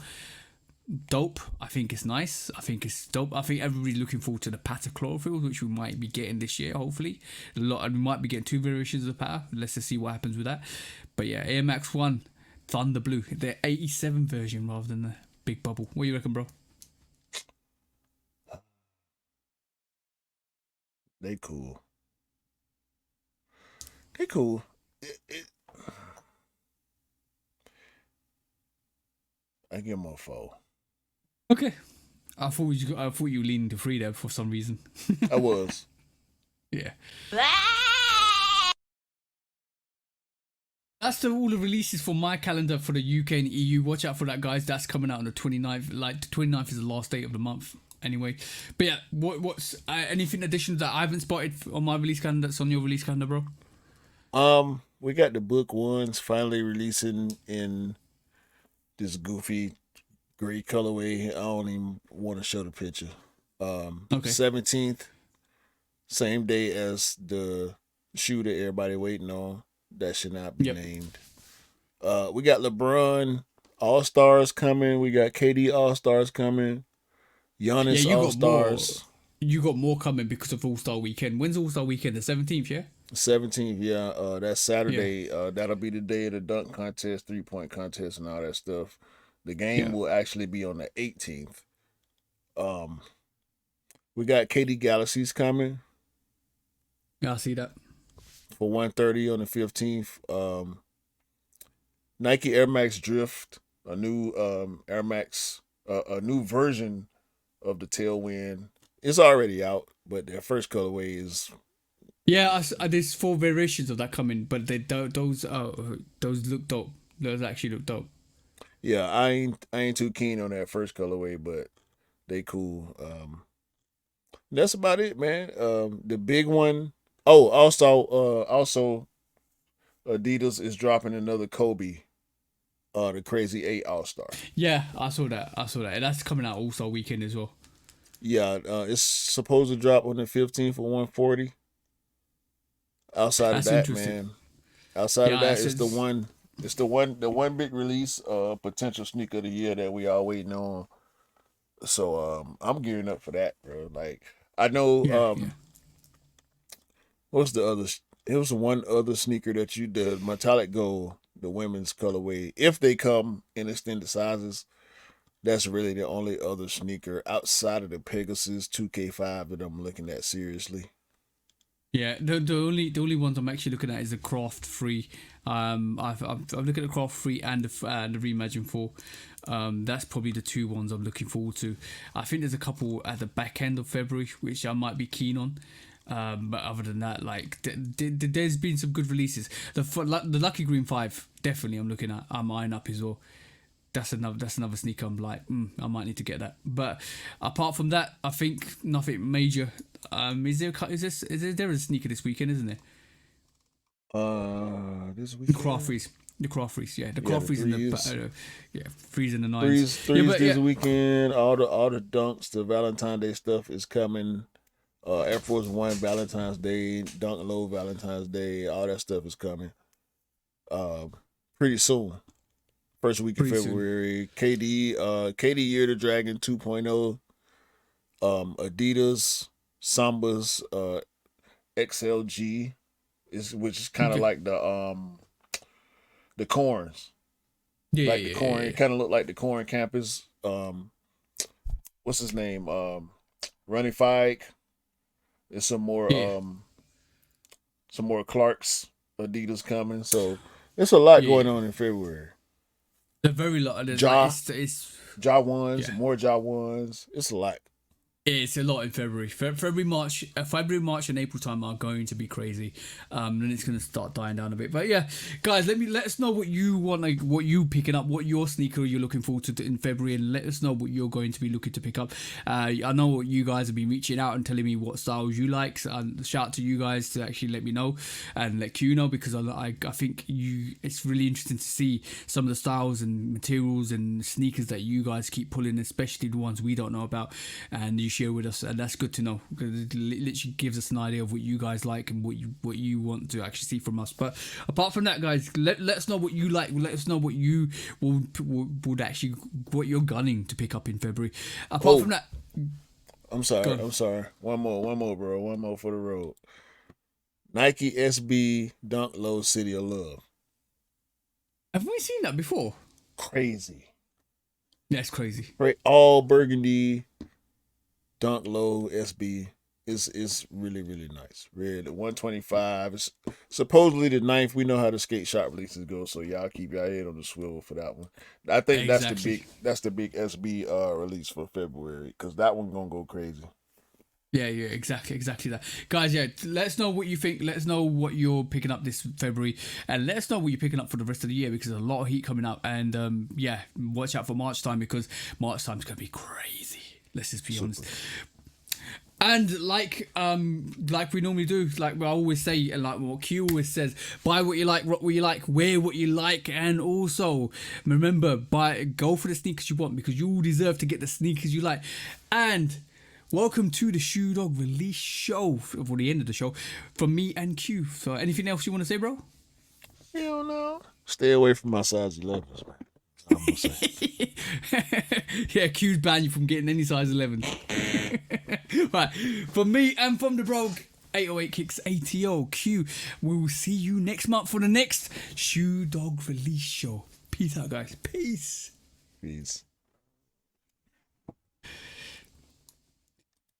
Dope. I think it's nice. I think it's dope. I think everybody's looking forward to the patter chlorophyll, which we might be getting this year, hopefully. And we might be getting 2 variations of the patter. Let's just see what happens with that. But yeah, Air Max 1 Thunder Blue, the 87 version rather than the big bubble. What do you reckon, bro? They cool. They cool. I give them a 4. Okay. I thought you leaned to 3 there for some reason. I was. Yeah. That's all the releases for my calendar for the UK and EU. Watch out for that, guys. That's coming out on the 29th. Like, the 29th is the last date of the month. Anyway. But yeah, what's anything additional that I haven't spotted on my release calendar that's on your release calendar, bro? We got the book ones finally releasing in this goofy gray colorway. I don't even want to show the picture. Okay. 17th, same day as the shoe that everybody waiting on. That should not be Yep. named. We got LeBron All Stars coming. We got KD All Stars coming. Giannis Yeah, you All got more. Stars. You got more coming because of All Star Weekend. When's All Star Weekend? The 17th, yeah? 17th, yeah. That's Saturday. That'll be the day of the dunk contest, 3-point contest, and all that stuff. The game Yeah. will actually be on the 18th. We got KD Galaxies coming Yeah, I see that. for 1:30 on the 15th. Nike Air Max Drift, a new Air Max, a new version of the Tailwind. It's already out, but their first colorway is Yeah, there's 4 variations of that coming, but those look dope. Those actually look dope. yeah. I ain't too keen on that first colorway, but they cool. That's about it, man. The big one. Oh, also Adidas is dropping another Kobe, the Crazy 8 All Star. Yeah, I saw that. And that's coming out All Star Weekend as well. Yeah, it's supposed to drop on the 15th for 140. Outside That's of that, interesting. man. Outside of Yeah, that, it's the one. It's the one big release, potential sneaker of the year that we all waiting on. So I'm gearing up for that, bro. Like I know yeah. what's the other? It was one other sneaker that you did, metallic gold, the women's colorway. If they come in extended sizes, that's really the only other sneaker outside of the Pegasus 2K5 that I'm looking at seriously. Yeah, the only ones I'm actually looking at is the Craft 3. I'm looking at the Craft 3 and the Reimagine 4. That's probably the 2 ones I'm looking forward to. I think there's a couple at the back end of February which I might be keen on. But other than that, like there's been some good releases. The Lucky Green 5 definitely I'm looking at. I'm eyeing up as well. That's another sneaker. I'm like, I might need to get that. But apart from that, I think nothing major. Is there a sneaker this weekend? Isn't there? This The weekend. Craft Freeze. The Craft Freeze, yeah. The Yeah, Craft the Freeze and threes. Freeze in the nines. Threes but this weekend. All the dunks, the Valentine's Day stuff is coming. Air Force One Valentine's Day, Dunk Low Valentine's Day, all that stuff is coming. Pretty soon. First week of Pretty soon. February. KD Year the Dragon 2.0. Adidas Sambas XLG which is kind of Okay. like the corns. Yeah, Like yeah, the yeah, corn, yeah. it kind of looked like the corn campus. What's his name? Running Fike. There's Yeah, some more Clark's Adidas coming. So there's a lot yeah. going on in February. They're very lot. There's like Ja it's Ja ones, yeah. more Ja ones. It's a lot. It's a lot in February. February, March, and April time are going to be crazy. Then it's going to start dying down a bit. But yeah, guys, let us know what you want, like what you picking up, what your sneaker you're looking forward to in February, and let us know what you're going to be looking to pick up. I know what you guys have been reaching out and telling me what styles you like. So, shout out to you guys to actually let me know and let Q know, because I think it's really interesting to see some of the styles and materials and sneakers that you guys keep pulling, especially the ones we don't know about, and you share with us, and that's good to know, because it literally gives us an idea of what you guys like and what you want to actually see from us. But apart from that, guys, let us know what you like. Let us know what you would actually, what you're gunning to pick up in February. Apart from that, I'm sorry. One more, bro. One more for the road. Nike SB Dunk Low City of Love. have we seen that before? Crazy. That's crazy. Right, all burgundy Dunk Low SB is really, really nice. Red 125. It's supposedly the ninth. We know how the skate shop releases go, so y'all keep your head on the swivel for that one. I think Exactly. that's the big SB release for February, because that one gonna go crazy. Yeah, exactly that. Guys, yeah, let us know what you think. Let us know what you're picking up this February, and let us know what you're picking up for the rest of the year, because there's a lot of heat coming out. And yeah, watch out for March time, because March time's gonna be crazy. Let's just be honest. And like we normally do, like I always say, and like what Q always says, buy what you like, rock what you like, wear what you like, and also remember, go for the sneakers you want, because you deserve to get the sneakers you like. And welcome to the Shoe Dog Release Show, for the end of the show, from me and Q. So anything else you want to say, bro? Hell no. Stay away from my size 11s, man. I'm gonna say. Yeah, Q's banned you from getting any size 11. Right, from me and from the Brogue 808 Kicks ATO Q, we will see you next month for the next Shoe Dog Release Show. Peace out, guys. Peace. Peace.